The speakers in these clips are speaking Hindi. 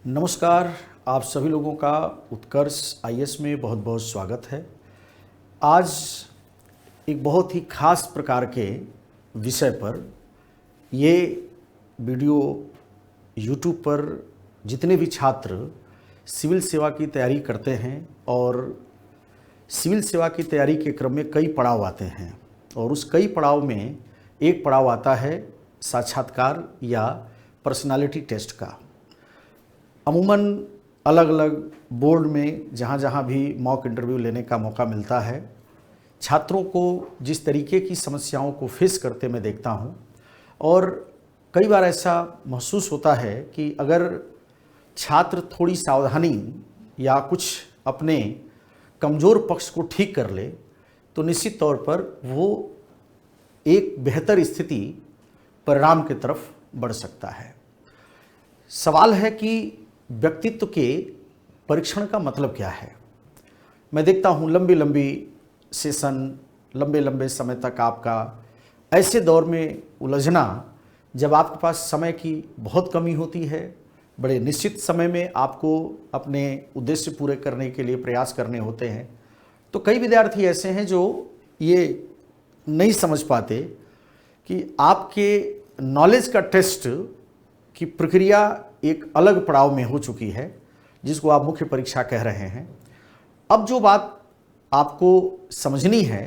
नमस्कार। आप सभी लोगों का उत्कर्ष आईएएस में बहुत बहुत स्वागत है। आज एक बहुत ही खास प्रकार के विषय पर ये वीडियो यूट्यूब पर जितने भी छात्र सिविल सेवा की तैयारी करते हैं और सिविल सेवा की तैयारी के क्रम में कई पड़ाव आते हैं और उस कई पड़ाव में एक पड़ाव आता है साक्षात्कार या पर्सनालिटी टेस्ट का। अमूमन अलग अलग बोर्ड में जहाँ भी मॉक इंटरव्यू लेने का मौका मिलता है, छात्रों को जिस तरीके की समस्याओं को फेस करते मैं देखता हूँ और कई बार ऐसा महसूस होता है कि अगर छात्र थोड़ी सावधानी या कुछ अपने कमज़ोर पक्ष को ठीक कर ले तो निश्चित तौर पर वो एक बेहतर स्थिति परिणाम की तरफ बढ़ सकता है। सवाल है कि व्यक्तित्व के परीक्षण का मतलब क्या है। मैं देखता हूँ लंबी लंबी सेशन, लंबे लंबे समय तक आपका ऐसे दौर में उलझना जब आपके पास समय की बहुत कमी होती है, बड़े निश्चित समय में आपको अपने उद्देश्य पूरे करने के लिए प्रयास करने होते हैं, तो कई विद्यार्थी ऐसे हैं जो ये नहीं समझ पाते कि आपके नॉलेज का टेस्ट की प्रक्रिया एक अलग पड़ाव में हो चुकी है जिसको आप मुख्य परीक्षा कह रहे हैं। अब जो बात आपको समझनी है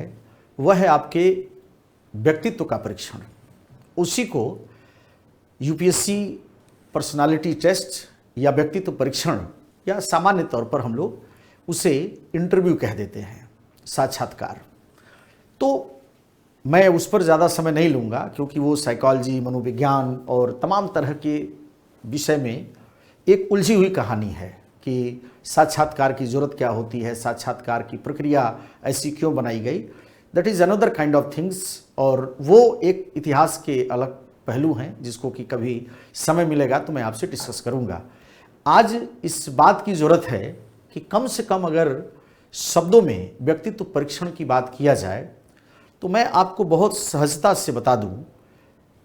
वह है आपके व्यक्तित्व का परीक्षण। उसी को यूपीएससी पर्सनालिटी टेस्ट या व्यक्तित्व परीक्षण या सामान्य तौर पर हम लोग उसे इंटरव्यू कह देते हैं, साक्षात्कार। तो मैं उस पर ज़्यादा समय नहीं लूँगा क्योंकि वो साइकोलॉजी, मनोविज्ञान और तमाम तरह के विषय में एक उलझी हुई कहानी है कि साक्षात्कार की ज़रूरत क्या होती है, साक्षात्कार की प्रक्रिया ऐसी क्यों बनाई गई। That is another kind of things और वो एक इतिहास के अलग पहलू हैं जिसको कि कभी समय मिलेगा तो मैं आपसे डिस्कस करूँगा। आज इस बात की ज़रूरत है कि कम से कम अगर शब्दों में व्यक्तित्व परीक्षण की बात किया जाए तो मैं आपको बहुत सहजता से बता दूं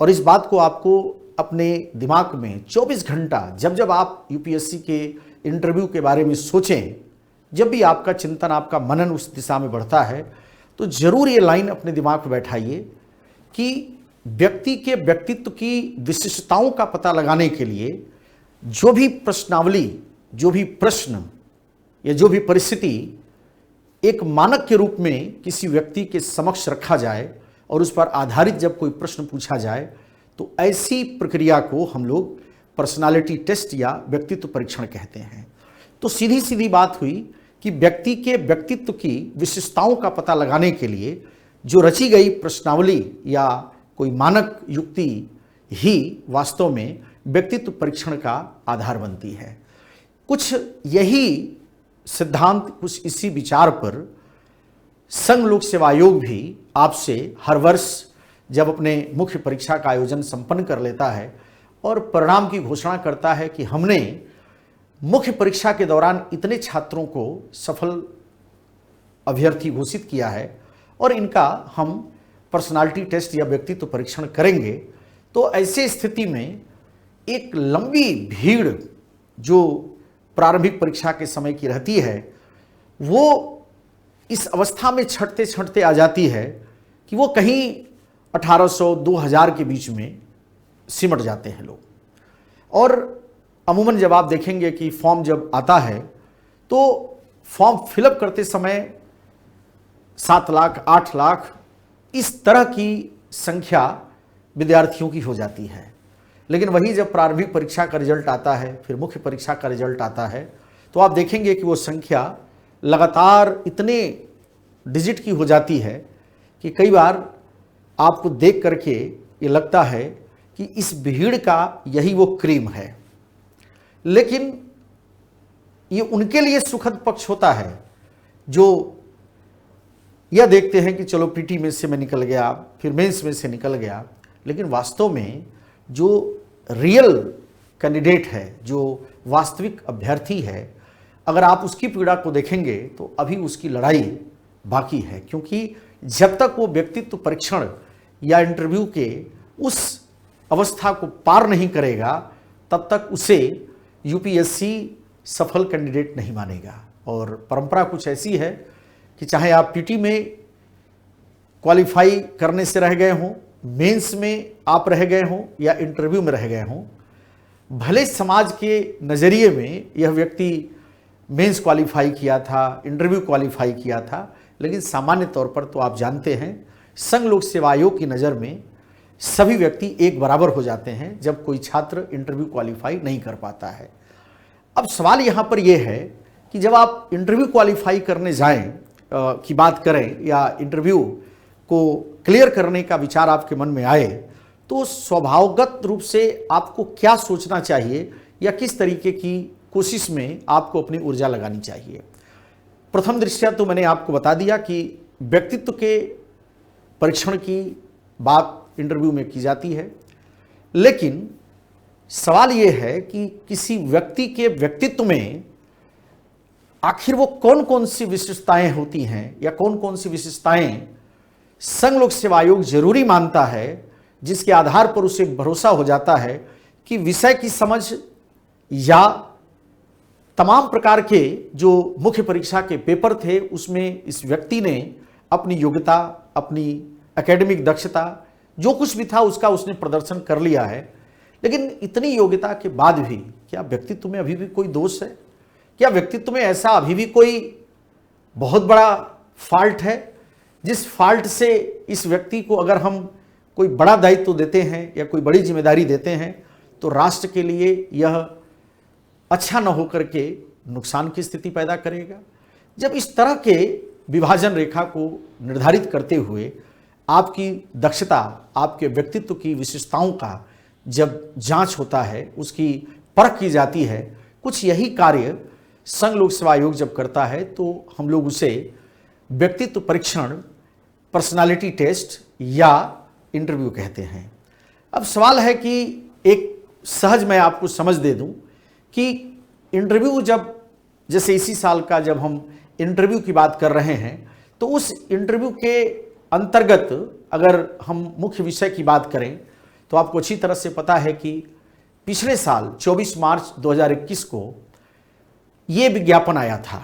और इस बात को आपको अपने दिमाग में 24 घंटा जब जब आप यूपीएससी के इंटरव्यू के बारे में सोचें, जब भी आपका चिंतन, आपका मनन उस दिशा में बढ़ता है तो ज़रूर ये लाइन अपने दिमाग में बैठाइए कि व्यक्ति के व्यक्तित्व की विशिष्टताओं का पता लगाने के लिए जो भी प्रश्नावली, जो भी प्रश्न या जो भी परिस्थिति एक मानक के रूप में किसी व्यक्ति के समक्ष रखा जाए और उस पर आधारित जब कोई प्रश्न पूछा जाए तो ऐसी प्रक्रिया को हम लोग पर्सनालिटी टेस्ट या व्यक्तित्व परीक्षण कहते हैं। तो सीधी सीधी बात हुई कि व्यक्ति के व्यक्तित्व की विशेषताओं का पता लगाने के लिए जो रची गई प्रश्नावली या कोई मानक युक्ति ही वास्तव में व्यक्तित्व परीक्षण का आधार बनती है। कुछ यही सिद्धांत, कुछ इसी विचार पर संघ लोक सेवा आयोग भी आपसे हर वर्ष जब अपने मुख्य परीक्षा का आयोजन संपन्न कर लेता है और परिणाम की घोषणा करता है कि हमने मुख्य परीक्षा के दौरान इतने छात्रों को सफल अभ्यर्थी घोषित किया है और इनका हम पर्सनालिटी टेस्ट या व्यक्तित्व परीक्षण करेंगे, तो ऐसे स्थिति में एक लंबी भीड़ जो प्रारंभिक परीक्षा के समय की रहती है वो इस अवस्था में छंटते छंटते आ जाती है कि वो कहीं 1800-2000 के बीच में सिमट जाते हैं लोग। और अमूमन जब आप देखेंगे कि फॉर्म जब आता है तो फॉर्म फिलअप करते समय 7 लाख, 8 लाख इस तरह की संख्या विद्यार्थियों की हो जाती है। लेकिन वही जब प्रारंभिक परीक्षा का रिजल्ट आता है, फिर मुख्य परीक्षा का रिजल्ट आता है, तो आप देखेंगे कि वो संख्या लगातार इतने डिजिट की हो जाती है कि कई बार आपको देख करके ये लगता है कि इस भीड़ का यही वो क्रीम है। लेकिन ये उनके लिए सुखद पक्ष होता है जो यह देखते हैं कि चलो पीटी में से मैं निकल गया, फिर मेंस में से निकल गया। लेकिन वास्तव में जो रियल कैंडिडेट है, जो वास्तविक अभ्यर्थी है, अगर आप उसकी पीड़ा को देखेंगे तो अभी उसकी लड़ाई बाकी है, क्योंकि जब तक वो व्यक्तित्व परीक्षण या इंटरव्यू के उस अवस्था को पार नहीं करेगा तब तक उसे यूपीएससी सफल कैंडिडेट नहीं मानेगा। और परंपरा कुछ ऐसी है कि चाहे आप पीटी में क्वालिफाई करने से रह गए हों, मेंस में आप रह गए हों या इंटरव्यू में रह गए हों, भले समाज के नज़रिए में यह व्यक्ति मेंस क्वालिफाई किया था, इंटरव्यू क्वालिफाई किया था, लेकिन सामान्य तौर पर तो आप जानते हैं संघ लोक सेवा आयोग की नज़र में सभी व्यक्ति एक बराबर हो जाते हैं जब कोई छात्र इंटरव्यू क्वालिफाई नहीं कर पाता है। अब सवाल यहाँ पर यह है कि जब आप इंटरव्यू क्वालिफाई करने जाएं की बात करें या इंटरव्यू को क्लियर करने का विचार आपके मन में आए, तो स्वभावगत रूप से आपको क्या सोचना चाहिए या किस तरीके की कोशिश में आपको अपनी ऊर्जा लगानी चाहिए। प्रथम दृष्टया तो मैंने आपको बता दिया कि व्यक्तित्व के परीक्षण की बात इंटरव्यू में की जाती है, लेकिन सवाल यह है कि किसी व्यक्ति के व्यक्तित्व में आखिर वो कौन कौन सी विशेषताएं होती हैं या कौन कौन सी विशेषताएं संघ लोक सेवा आयोग जरूरी मानता है, जिसके आधार पर उसे भरोसा हो जाता है कि विषय की समझ या तमाम प्रकार के जो मुख्य परीक्षा के पेपर थे उसमें इस व्यक्ति ने अपनी योग्यता, अपनी एकेडमिक दक्षता, जो कुछ भी था उसका उसने प्रदर्शन कर लिया है। लेकिन इतनी योग्यता के बाद भी क्या व्यक्तित्व में अभी भी कोई दोष है? क्या व्यक्तित्व में ऐसा अभी भी कोई बहुत बड़ा फॉल्ट है जिस फॉल्ट से इस व्यक्ति को अगर हम कोई बड़ा दायित्व देते हैं या कोई बड़ी जिम्मेदारी देते हैं तो राष्ट्र के लिए यह अच्छा न होकर के नुकसान की स्थिति पैदा करेगा? जब इस तरह के विभाजन रेखा को निर्धारित करते हुए आपकी दक्षता, आपके व्यक्तित्व की विशेषताओं का जब जांच होता है, उसकी परख की जाती है, कुछ यही कार्य संघ लोक सेवा आयोग जब करता है तो हम लोग उसे व्यक्तित्व परीक्षण, पर्सनालिटी टेस्ट या इंटरव्यू कहते हैं। अब सवाल है कि एक सहज मैं आपको समझ दे दूं कि इंटरव्यू जब, जैसे इसी साल का जब हम इंटरव्यू की बात कर रहे हैं, तो उस इंटरव्यू के अंतर्गत अगर हम मुख्य विषय की बात करें तो आपको अच्छी तरह से पता है कि पिछले साल 24 मार्च 2021 को ये विज्ञापन आया था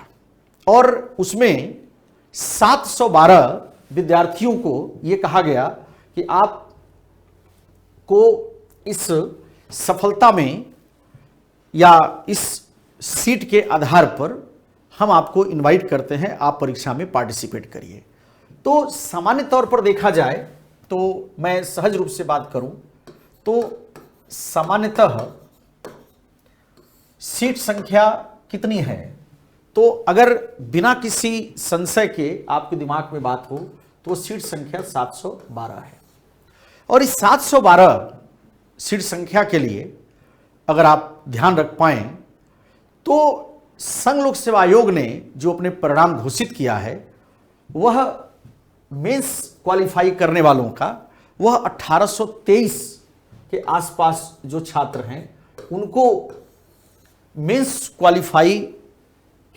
और उसमें 712 विद्यार्थियों को ये कहा गया कि आपको इस सफलता में या इस सीट के आधार पर हम आपको इनवाइट करते हैं, आप परीक्षा में पार्टिसिपेट करिए। तो सामान्य तौर पर देखा जाए तो मैं सहज रूप से बात करूं तो सामान्यतः सीट संख्या कितनी है, तो अगर बिना किसी संशय के आपके दिमाग में बात हो तो सीट संख्या 712 है। और इस 712 सीट संख्या के लिए अगर आप ध्यान रख पाएं तो संघ लोक सेवा आयोग ने जो अपने परिणाम घोषित किया है वह मेंस क्वालिफाई करने वालों का वह 1823 के आसपास जो छात्र हैं उनको मेंस क्वालिफाई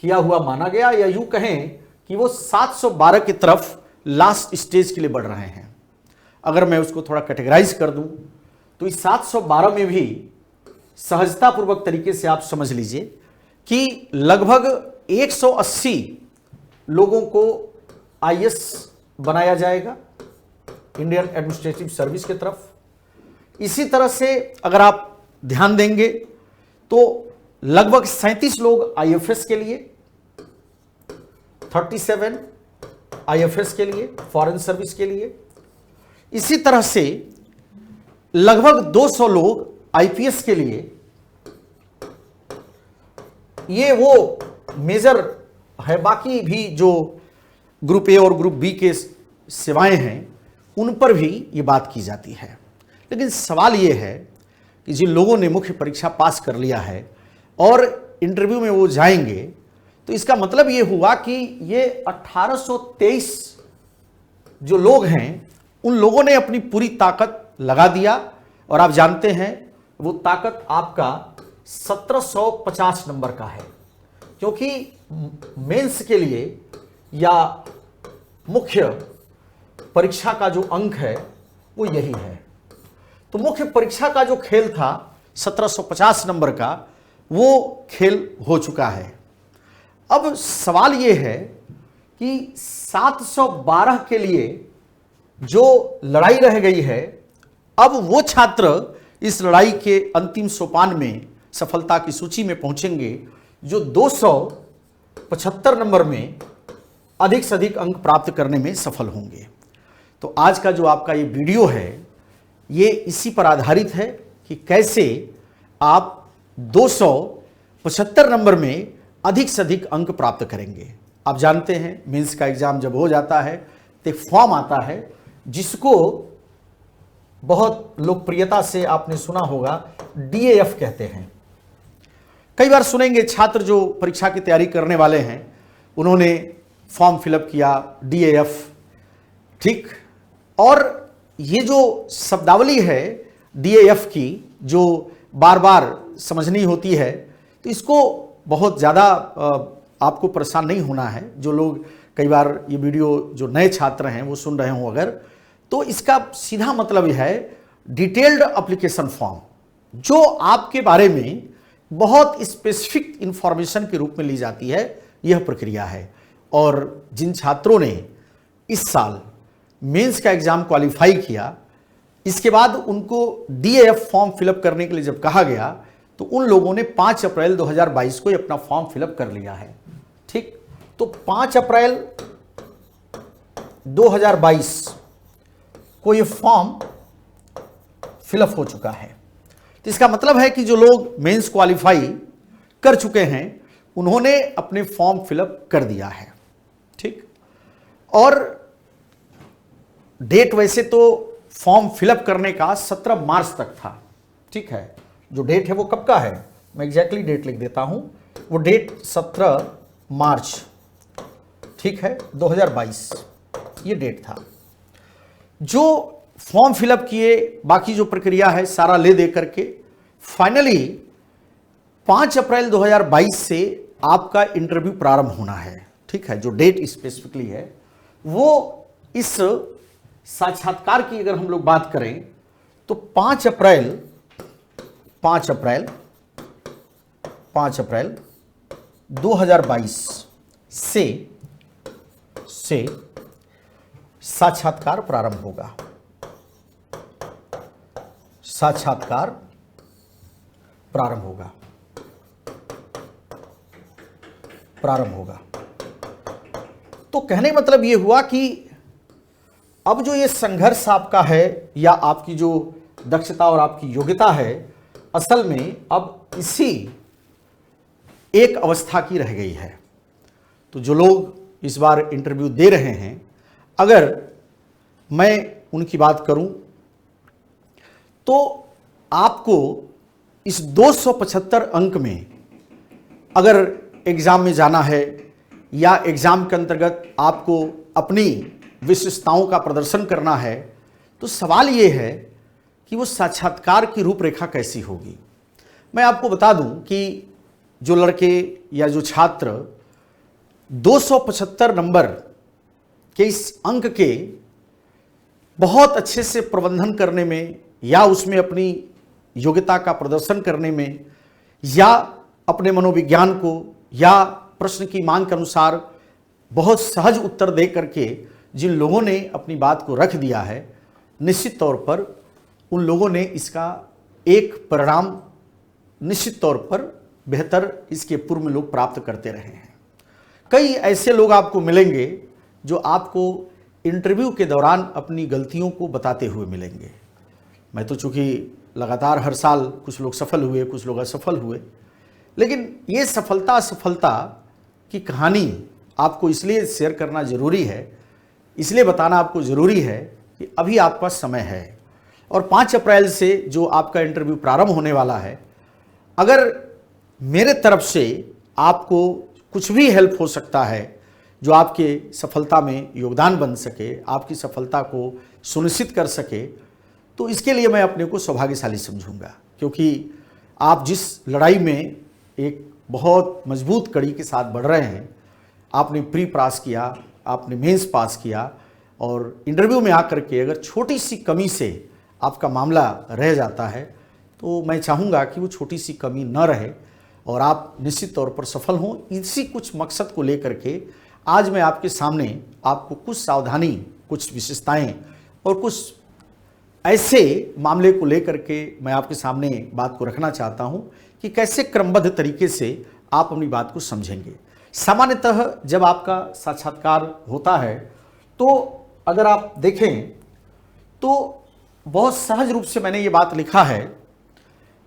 किया हुआ माना गया, या यूं कहें कि वो 712 की तरफ लास्ट स्टेज के लिए बढ़ रहे हैं। अगर मैं उसको थोड़ा कैटेगराइज कर दूं तो इस 712 में भी सहजतापूर्वक तरीके से आप समझ लीजिए कि लगभग 180 लोगों को आईएएस बनाया जाएगा इंडियन एडमिनिस्ट्रेटिव सर्विस की तरफ। इसी तरह से अगर आप ध्यान देंगे तो लगभग 37 लोग आईएफएस के लिए, 37 आईएफएस के लिए, फॉरेन सर्विस के लिए। इसी तरह से लगभग 200 लोग आईपीएस के लिए। ये वो मेजर है, बाकी भी जो ग्रुप ए और ग्रुप बी के सेवाएं हैं उन पर भी ये बात की जाती है। लेकिन सवाल ये है कि जिन लोगों ने मुख्य परीक्षा पास कर लिया है और इंटरव्यू में वो जाएंगे तो इसका मतलब ये हुआ कि ये 1823 जो लोग हैं उन लोगों ने अपनी पूरी ताकत लगा दिया। और आप जानते हैं वो ताकत आपका 1750 नंबर का है, क्योंकि मेंस के लिए या मुख्य परीक्षा का जो अंक है वो यही है। तो मुख्य परीक्षा का जो खेल था 1750 नंबर का, वो खेल हो चुका है। अब सवाल ये है कि 712 के लिए जो लड़ाई रह गई है, अब वो छात्र इस लड़ाई के अंतिम सोपान में सफलता की सूची में पहुंचेंगे जो 275 नंबर में अधिक से अधिक अंक प्राप्त करने में सफल होंगे। तो आज का जो आपका ये वीडियो है ये इसी पर आधारित है कि कैसे आप 275 नंबर में अधिक से अधिक अंक प्राप्त करेंगे। आप जानते हैं मेंस का एग्जाम जब हो जाता है तो एक फॉर्म आता है जिसको बहुत लोकप्रियता से आपने सुना होगा, DAF कहते हैं। कई बार सुनेंगे छात्र जो परीक्षा की तैयारी करने वाले हैं उन्होंने फॉर्म फिलअप किया DAF, ठीक। और ये जो शब्दावली है DAF की जो बार बार समझनी होती है, तो इसको बहुत ज़्यादा आपको परेशान नहीं होना है। जो लोग कई बार ये वीडियो जो नए छात्र हैं वो सुन रहे हों अगर, तो इसका सीधा मतलब यह है डिटेल्ड एप्लीकेशन फॉर्म, जो आपके बारे में बहुत स्पेसिफिक इंफॉर्मेशन के रूप में ली जाती है, यह प्रक्रिया है। और जिन छात्रों ने इस साल मेंस का एग्जाम क्वालिफाई किया, इसके बाद उनको DAF फॉर्म फिलअप करने के लिए जब कहा गया तो उन लोगों ने 5 अप्रैल 2022 को अपना फॉर्म फिलअप कर लिया है, ठीक। तो 5 अप्रैल 2022 को ये फॉर्म फिलअप हो चुका है। तो इसका मतलब है कि जो लोग मेंस क्वालिफाई कर चुके हैं उन्होंने अपने फॉर्म फिलअप कर दिया है, ठीक। और डेट वैसे तो फॉर्म फिलअप करने का 17 मार्च तक था, ठीक है। जो डेट है वो कब का है, मैं एग्जैक्टली डेट लिख देता हूं, वो डेट 17 मार्च, ठीक है, 2022 ये डेट था। जो फॉर्म फिलअप किए, बाकी जो प्रक्रिया है सारा ले दे करके फाइनली 5 अप्रैल 2022 से आपका इंटरव्यू प्रारंभ होना है, ठीक है। जो डेट स्पेसिफिकली है वो इस साक्षात्कार की अगर हम लोग बात करें तो 5 अप्रैल 2022 से साक्षात्कार प्रारंभ होगा। साक्षात्कार प्रारंभ होगा। तो कहने का मतलब यह हुआ कि अब जो ये संघर्ष आपका है या आपकी जो दक्षता और आपकी योग्यता है, असल में अब इसी एक अवस्था की रह गई है। तो जो लोग इस बार इंटरव्यू दे रहे हैं, अगर मैं उनकी बात करूं तो आपको इस 275 अंक में अगर एग्जाम में जाना है या एग्जाम के अंतर्गत आपको अपनी विशेषताओं का प्रदर्शन करना है, तो सवाल ये है कि वो साक्षात्कार की रूपरेखा कैसी होगी। मैं आपको बता दूं कि जो लड़के या जो छात्र 275 नंबर के इस अंक के बहुत अच्छे से प्रबंधन करने में या उसमें अपनी योग्यता का प्रदर्शन करने में या अपने मनोविज्ञान को या प्रश्न की मांग के अनुसार बहुत सहज उत्तर दे करके जिन लोगों ने अपनी बात को रख दिया है, निश्चित तौर पर उन लोगों ने इसका एक परिणाम निश्चित तौर पर बेहतर इसके पूर्व में लोग प्राप्त करते रहे हैं। कई ऐसे लोग आपको मिलेंगे जो आपको इंटरव्यू के दौरान अपनी गलतियों को बताते हुए मिलेंगे। मैं तो चूँकि लगातार हर साल कुछ लोग सफल हुए, कुछ लोग असफल हुए, लेकिन ये सफलता असफलता की कहानी आपको इसलिए शेयर करना ज़रूरी है, इसलिए बताना आपको ज़रूरी है कि अभी आपका समय है। और 5 अप्रैल से जो आपका इंटरव्यू प्रारंभ होने वाला है, अगर मेरे तरफ से आपको कुछ भी हेल्प हो सकता है जो आपके सफलता में योगदान बन सके, आपकी सफलता को सुनिश्चित कर सके, तो इसके लिए मैं अपने को सौभाग्यशाली समझूंगा। क्योंकि आप जिस लड़ाई में एक बहुत मजबूत कड़ी के साथ बढ़ रहे हैं, आपने प्री पास किया, आपने मेंस पास किया और इंटरव्यू में आकर के अगर छोटी सी कमी से आपका मामला रह जाता है, तो मैं चाहूँगा कि वो छोटी सी कमी न रहे और आप निश्चित तौर पर सफल हों। इसी कुछ मकसद को लेकर के आज मैं आपके सामने आपको कुछ सावधानी, कुछ विशेषताएं और कुछ ऐसे मामले को लेकर के मैं आपके सामने बात को रखना चाहता हूं कि कैसे क्रमबद्ध तरीके से आप अपनी बात को समझेंगे। सामान्यतः जब आपका साक्षात्कार होता है तो अगर आप देखें तो बहुत सहज रूप से मैंने ये बात लिखा है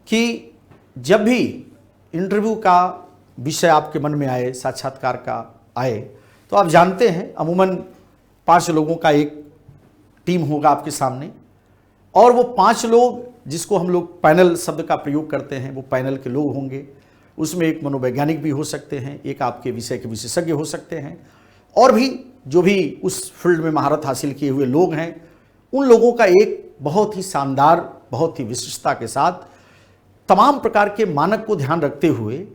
कि जब भी इंटरव्यू का विषय आपके मन में आए, साक्षात्कार का आए, तो आप जानते हैं अमूमन 5 लोगों का एक टीम होगा आपके सामने और वो 5 लोग जिसको हम लोग पैनल शब्द का प्रयोग करते हैं, वो पैनल के लोग होंगे। उसमें एक मनोवैज्ञानिक भी हो सकते हैं, एक आपके विषय के विशेषज्ञ हो सकते हैं और भी जो भी उस फील्ड में महारत हासिल किए हुए लोग हैं, उन लोगों का एक बहुत ही शानदार, बहुत ही विशिष्टता के साथ तमाम प्रकार के मानक को ध्यान रखते हुए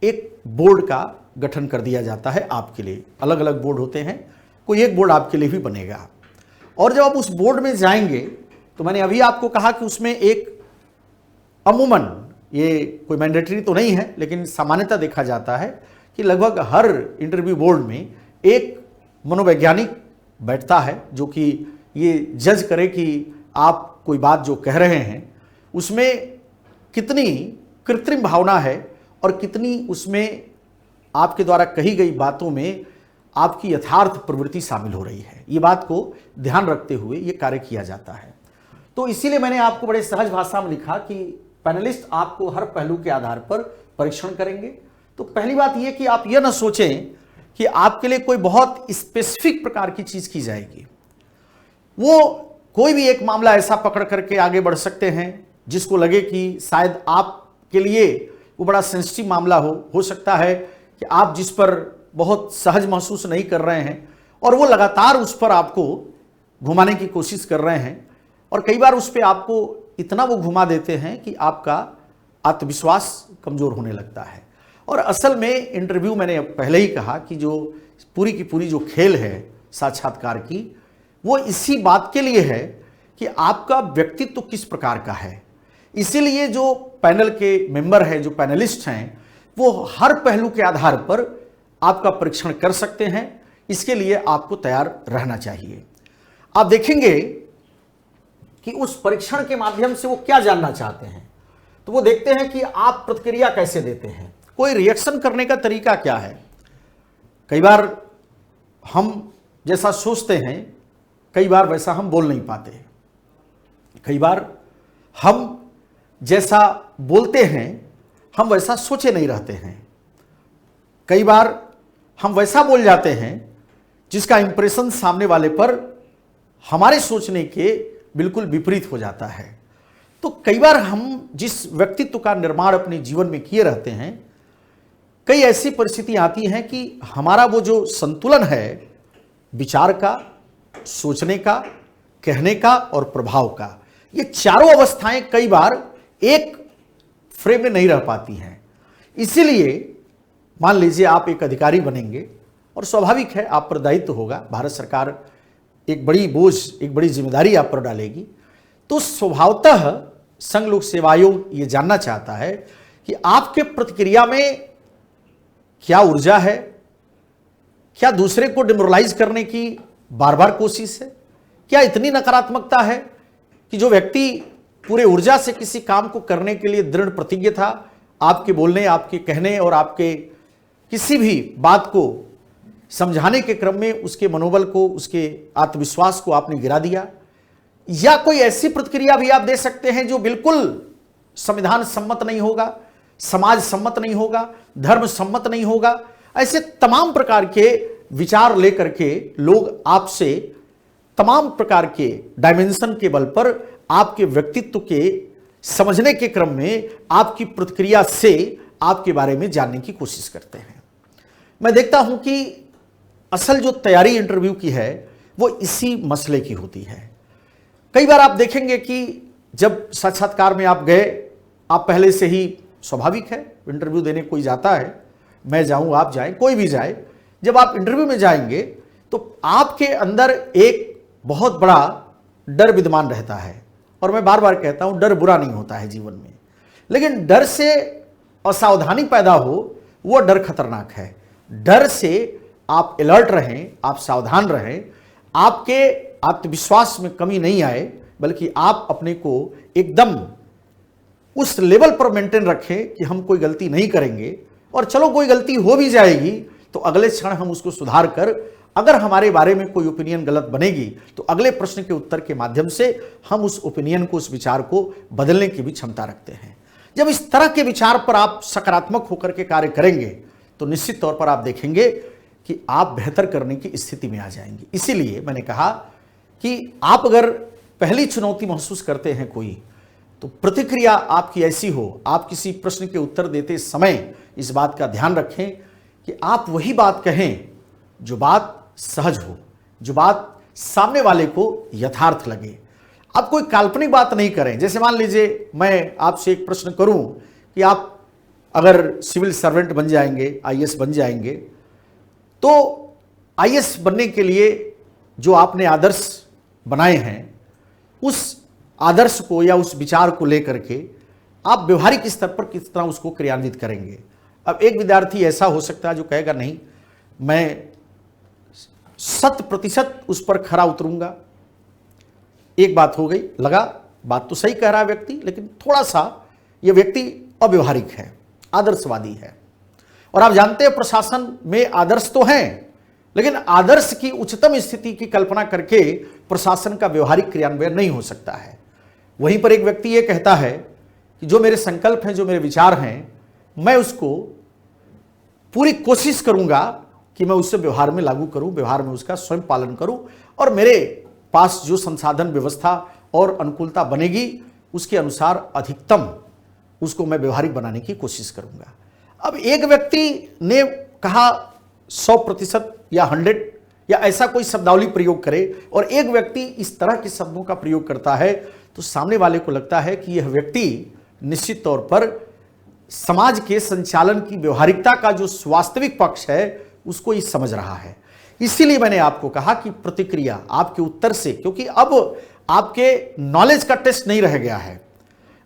एक बोर्ड का गठन कर दिया जाता है आपके लिए। अलग अलग बोर्ड होते हैं, कोई एक बोर्ड आपके लिए भी बनेगा और जब आप उस बोर्ड में जाएंगे तो मैंने अभी आपको कहा कि उसमें एक अमूमन, ये कोई मैंडेटरी तो नहीं है लेकिन सामान्यतः देखा जाता है कि लगभग हर इंटरव्यू बोर्ड में एक मनोवैज्ञानिक बैठता है जो कि ये जज करे कि आप कोई बात जो कह रहे हैं उसमें कितनी कृत्रिम भावना है और कितनी उसमें आपके द्वारा कही गई बातों में आपकी यथार्थ प्रवृत्ति शामिल हो रही है। ये बात को ध्यान रखते हुए ये कार्य किया जाता है। तो इसीलिए मैंने आपको बड़े सहज भाषा में लिखा कि पैनलिस्ट आपको हर पहलू के आधार पर परीक्षण करेंगे। तो पहली बात यह कि आप यह ना सोचें कि आपके लिए कोई बहुत स्पेसिफिक प्रकार की चीज की जाएगी। वो कोई भी एक मामला ऐसा पकड़ करके आगे बढ़ सकते हैं जिसको लगे कि शायद आपके लिए वो बड़ा सेंसिटिव मामला हो सकता है कि आप जिस पर बहुत सहज महसूस नहीं कर रहे हैं और वो लगातार उस पर आपको घुमाने की कोशिश कर रहे हैं और कई बार उस पर आपको इतना वो घुमा देते हैं कि आपका आत्मविश्वास कमजोर होने लगता है। और असल में इंटरव्यू, मैंने पहले ही कहा कि जो पूरी की पूरी जो खेल है साक्षात्कार की, वो इसी बात के लिए है कि आपका व्यक्तित्व किस प्रकार का है। इसीलिए जो पैनल के मेंबर हैं, जो पैनलिस्ट हैं, वो हर पहलू के आधार पर आपका परीक्षण कर सकते हैं। इसके लिए आपको तैयार रहना चाहिए। आप देखेंगे कि उस परीक्षण के माध्यम से वो क्या जानना चाहते हैं। तो वो देखते हैं कि आप प्रतिक्रिया कैसे देते हैं, कोई रिएक्शन करने का तरीका क्या है। कई बार हम जैसा सोचते हैं, कई बार वैसा हम बोल नहीं पाते। कई बार हम जैसा बोलते हैं हम वैसा सोचे नहीं रहते हैं। कई बार हम वैसा बोल जाते हैं जिसका इंप्रेशन सामने वाले पर हमारे सोचने के बिल्कुल विपरीत हो जाता है। तो कई बार हम जिस व्यक्तित्व का निर्माण अपने जीवन में किए रहते हैं, कई ऐसी परिस्थितियां आती हैं कि हमारा वो जो संतुलन है विचार का, सोचने का, कहने का और प्रभाव का, ये चारों अवस्थाएं कई बार एक फ्रेम में नहीं रह पाती हैं। इसीलिए मान लीजिए आप एक अधिकारी बनेंगे और स्वाभाविक है आप पर दायित्व होगा, भारत सरकार एक बड़ी बोझ, एक बड़ी जिम्मेदारी आप पर डालेगी। तो स्वभावतः संघ लोक सेवा आयोग ये जानना चाहता है कि आपके प्रतिक्रिया में क्या ऊर्जा है, क्या दूसरे को डिमोरलाइज करने की बार बार कोशिश है, क्या इतनी नकारात्मकता है कि जो व्यक्ति पूरे ऊर्जा से किसी काम को करने के लिए दृढ़ प्रतिज्ञ था, आपके बोलने, आपके कहने और आपके किसी भी बात को समझाने के क्रम में उसके मनोबल को, उसके आत्मविश्वास को आपने गिरा दिया। या कोई ऐसी प्रतिक्रिया भी आप दे सकते हैं जो बिल्कुल संविधान सम्मत नहीं होगा, समाज सम्मत नहीं होगा, धर्म सम्मत नहीं होगा। ऐसे तमाम प्रकार के विचार लेकर के लोग आपसे तमाम प्रकार के डायमेंशन के बल पर आपके व्यक्तित्व के समझने के क्रम में आपकी प्रतिक्रिया से आपके बारे में जानने की कोशिश करते हैं। मैं देखता हूं कि असल जो तैयारी इंटरव्यू की है वो इसी मसले की होती है। कई बार आप देखेंगे कि जब साक्षात्कार में आप गए, आप पहले से ही, स्वाभाविक है इंटरव्यू देने कोई जाता है, मैं जाऊं, आप जाएं, कोई भी जाए, जब आप इंटरव्यू में जाएंगे तो आपके अंदर एक बहुत बड़ा डर विद्यमान रहता है। और मैं बार बार कहता हूं डर बुरा नहीं होता है जीवन में, लेकिन डर से असावधानी पैदा हो, वो डर खतरनाक है। डर से आप अलर्ट रहें, आप सावधान रहें, आपके आत्मविश्वास में कमी नहीं आए, बल्कि आप अपने को एकदम उस लेवल पर मेंटेन रखें कि हम कोई गलती नहीं करेंगे, और चलो कोई गलती हो भी जाएगी तो अगले क्षण हम उसको सुधार कर, अगर हमारे बारे में कोई ओपिनियन गलत बनेगी तो अगले प्रश्न के उत्तर के माध्यम से हम उस ओपिनियन को, उस विचार को बदलने की भी क्षमता रखते हैं। जब इस तरह के विचार पर आप सकारात्मक होकर के कार्य करेंगे तो निश्चित तौर पर आप देखेंगे कि आप बेहतर करने की स्थिति में आ जाएंगे। इसीलिए मैंने कहा कि आप अगर पहली चुनौती महसूस करते हैं कोई, तो प्रतिक्रिया आपकी ऐसी हो, आप किसी प्रश्न के उत्तर देते समय इस बात का ध्यान रखें कि आप वही बात कहें जो बात सहज हो, जो बात सामने वाले को यथार्थ लगे। आप कोई काल्पनिक बात नहीं करें। जैसे मान लीजिए मैं आपसे एक प्रश्न करूं कि आप अगर सिविल सर्वेंट बन जाएंगे, आईएएस बन जाएंगे, तो आईएएस बनने के लिए जो आपने आदर्श बनाए हैं, उस आदर्श को या उस विचार को लेकर के आप व्यवहारिक स्तर पर किस तरह उसको क्रियान्वित करेंगे। अब एक विद्यार्थी ऐसा हो सकता है जो कहेगा नहीं, मैं 100% उस पर खरा उतरूंगा। एक बात हो गई, लगा बात तो सही कह रहा है व्यक्ति, लेकिन थोड़ा सा यह व्यक्ति अव्यवहारिक है, आदर्शवादी है। और आप जानते हैं प्रशासन में आदर्श तो हैं, लेकिन आदर्श की उच्चतम स्थिति की कल्पना करके प्रशासन का व्यवहारिक क्रियान्वयन नहीं हो सकता है। वहीं पर एक व्यक्ति ये कहता है कि जो मेरे संकल्प हैं, जो मेरे विचार हैं, मैं उसको पूरी कोशिश करूंगा कि मैं उससे व्यवहार में लागू करूं, व्यवहार में उसका स्वयं पालन करूं, और मेरे पास जो संसाधन व्यवस्था और अनुकूलता बनेगी उसके अनुसार अधिकतम उसको मैं व्यवहारिक बनाने की कोशिश करूंगा। अब एक व्यक्ति ने कहा 100% या 100 या ऐसा कोई शब्दावली प्रयोग करे, और एक व्यक्ति इस तरह के शब्दों का प्रयोग करता है, तो सामने वाले को लगता है कि यह व्यक्ति निश्चित तौर पर समाज के संचालन की व्यवहारिकता का जो वास्तविक पक्ष है उसको ही समझ रहा है। इसीलिए मैंने आपको कहा कि प्रतिक्रिया आपके उत्तर से, क्योंकि अब आपके नॉलेज का टेस्ट नहीं रह गया है।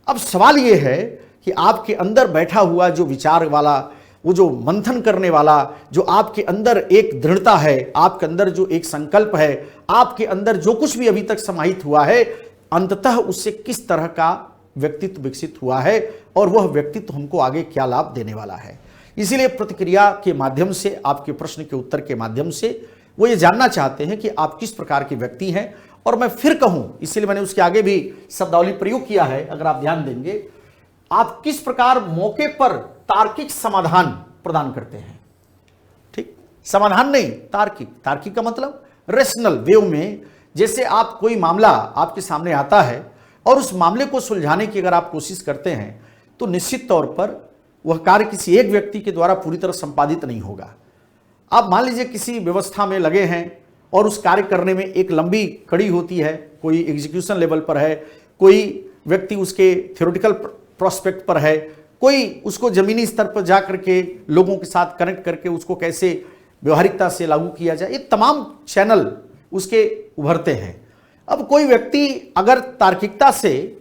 अब सवाल यह है कि आपके अंदर बैठा हुआ जो विचार वाला, वो जो मंथन करने वाला, जो आपके अंदर एक दृढ़ता है, आपके अंदर जो एक संकल्प है, आपके अंदर जो कुछ भी अभी तक समाहित हुआ है, अंततः उससे किस तरह का व्यक्तित्व विकसित हुआ है, और वह व्यक्तित्व हमको आगे क्या लाभ देने वाला है। इसीलिए प्रतिक्रिया के माध्यम से, आपके प्रश्न के उत्तर के माध्यम से वो ये जानना चाहते हैं कि आप किस प्रकार के व्यक्ति हैं। और मैं फिर कहूं, इसीलिए मैंने उसके आगे भी शब्दावली प्रयोग किया है, अगर आप ध्यान देंगे, आप किस प्रकार मौके पर तार्किक समाधान प्रदान करते हैं। ठीक, समाधान नहीं, तार्किक। तार्किक का मतलब रेशनल वे में। जैसे आप कोई मामला आपके सामने आता है और उस मामले को सुलझाने की अगर आप कोशिश करते हैं, तो निश्चित तौर पर वह कार्य किसी एक व्यक्ति के द्वारा पूरी तरह संपादित नहीं होगा। आप मान लीजिए किसी व्यवस्था में लगे हैं और उस कार्य करने में एक लंबी कड़ी होती है, कोई एग्जीक्यूशन लेवल पर है, कोई व्यक्ति उसके थ्योरेटिकल प्रोस्पेक्ट पर है, कोई उसको जमीनी स्तर पर जा करके लोगों के साथ कनेक्ट करके उसको कैसे व्यवहारिकता से लागू किया जाए, ये तमाम चैनल उसके उभरते हैं। अब कोई व्यक्ति अगर तार्किकता से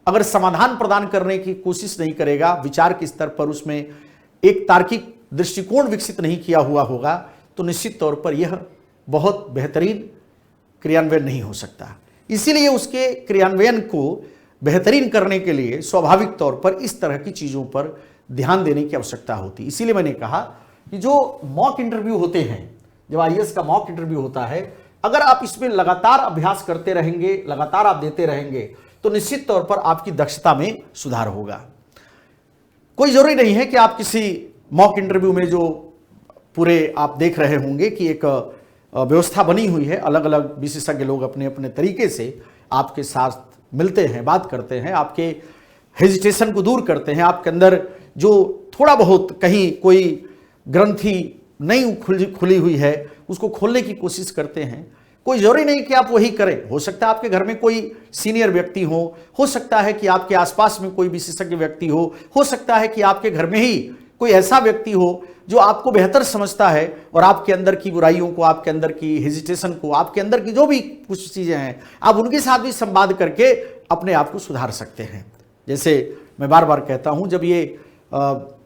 अगर समाधान प्रदान करने की कोशिश नहीं करेगा, विचार के स्तर पर उसमें एक तार्किक दृष्टिकोण विकसित नहीं किया हुआ होगा, तो निश्चित तौर पर यह बहुत बेहतरीन क्रियान्वयन नहीं हो सकता। इसीलिए उसके क्रियान्वयन को बेहतरीन करने के लिए स्वाभाविक तौर पर इस तरह की चीज़ों पर ध्यान देने की आवश्यकता होती है। इसीलिए मैंने कहा कि जो मॉक इंटरव्यू होते हैं, जब आईएएस का मॉक इंटरव्यू होता है, अगर आप इसमें लगातार अभ्यास करते रहेंगे, लगातार आप देते रहेंगे, तो निश्चित तौर पर आपकी दक्षता में सुधार होगा। कोई जरूरी नहीं है कि आप किसी मॉक इंटरव्यू में, जो पूरे आप देख रहे होंगे कि एक व्यवस्था बनी हुई है, अलग अलग विशेषज्ञ लोग अपने अपने तरीके से आपके साथ मिलते हैं, बात करते हैं, आपके हेजिटेशन को दूर करते हैं, आपके अंदर जो थोड़ा बहुत कहीं कोई ग्रंथि नहीं खुली हुई है उसको खोलने की कोशिश करते हैं। कोई जरूरी नहीं कि आप वही करें, हो सकता है आपके घर में कोई सीनियर व्यक्ति हो सकता है कि आपके आसपास में कोई विशेषज्ञ व्यक्ति हो सकता है कि आपके घर में ही कोई ऐसा व्यक्ति हो जो आपको बेहतर समझता है और आपके अंदर की बुराइयों को, आपके अंदर की हेजिटेशन को, आपके अंदर की जो भी कुछ चीज़ें हैं, आप उनके साथ भी संवाद करके अपने आप को सुधार सकते हैं। जैसे मैं बार बार कहता हूं, जब ये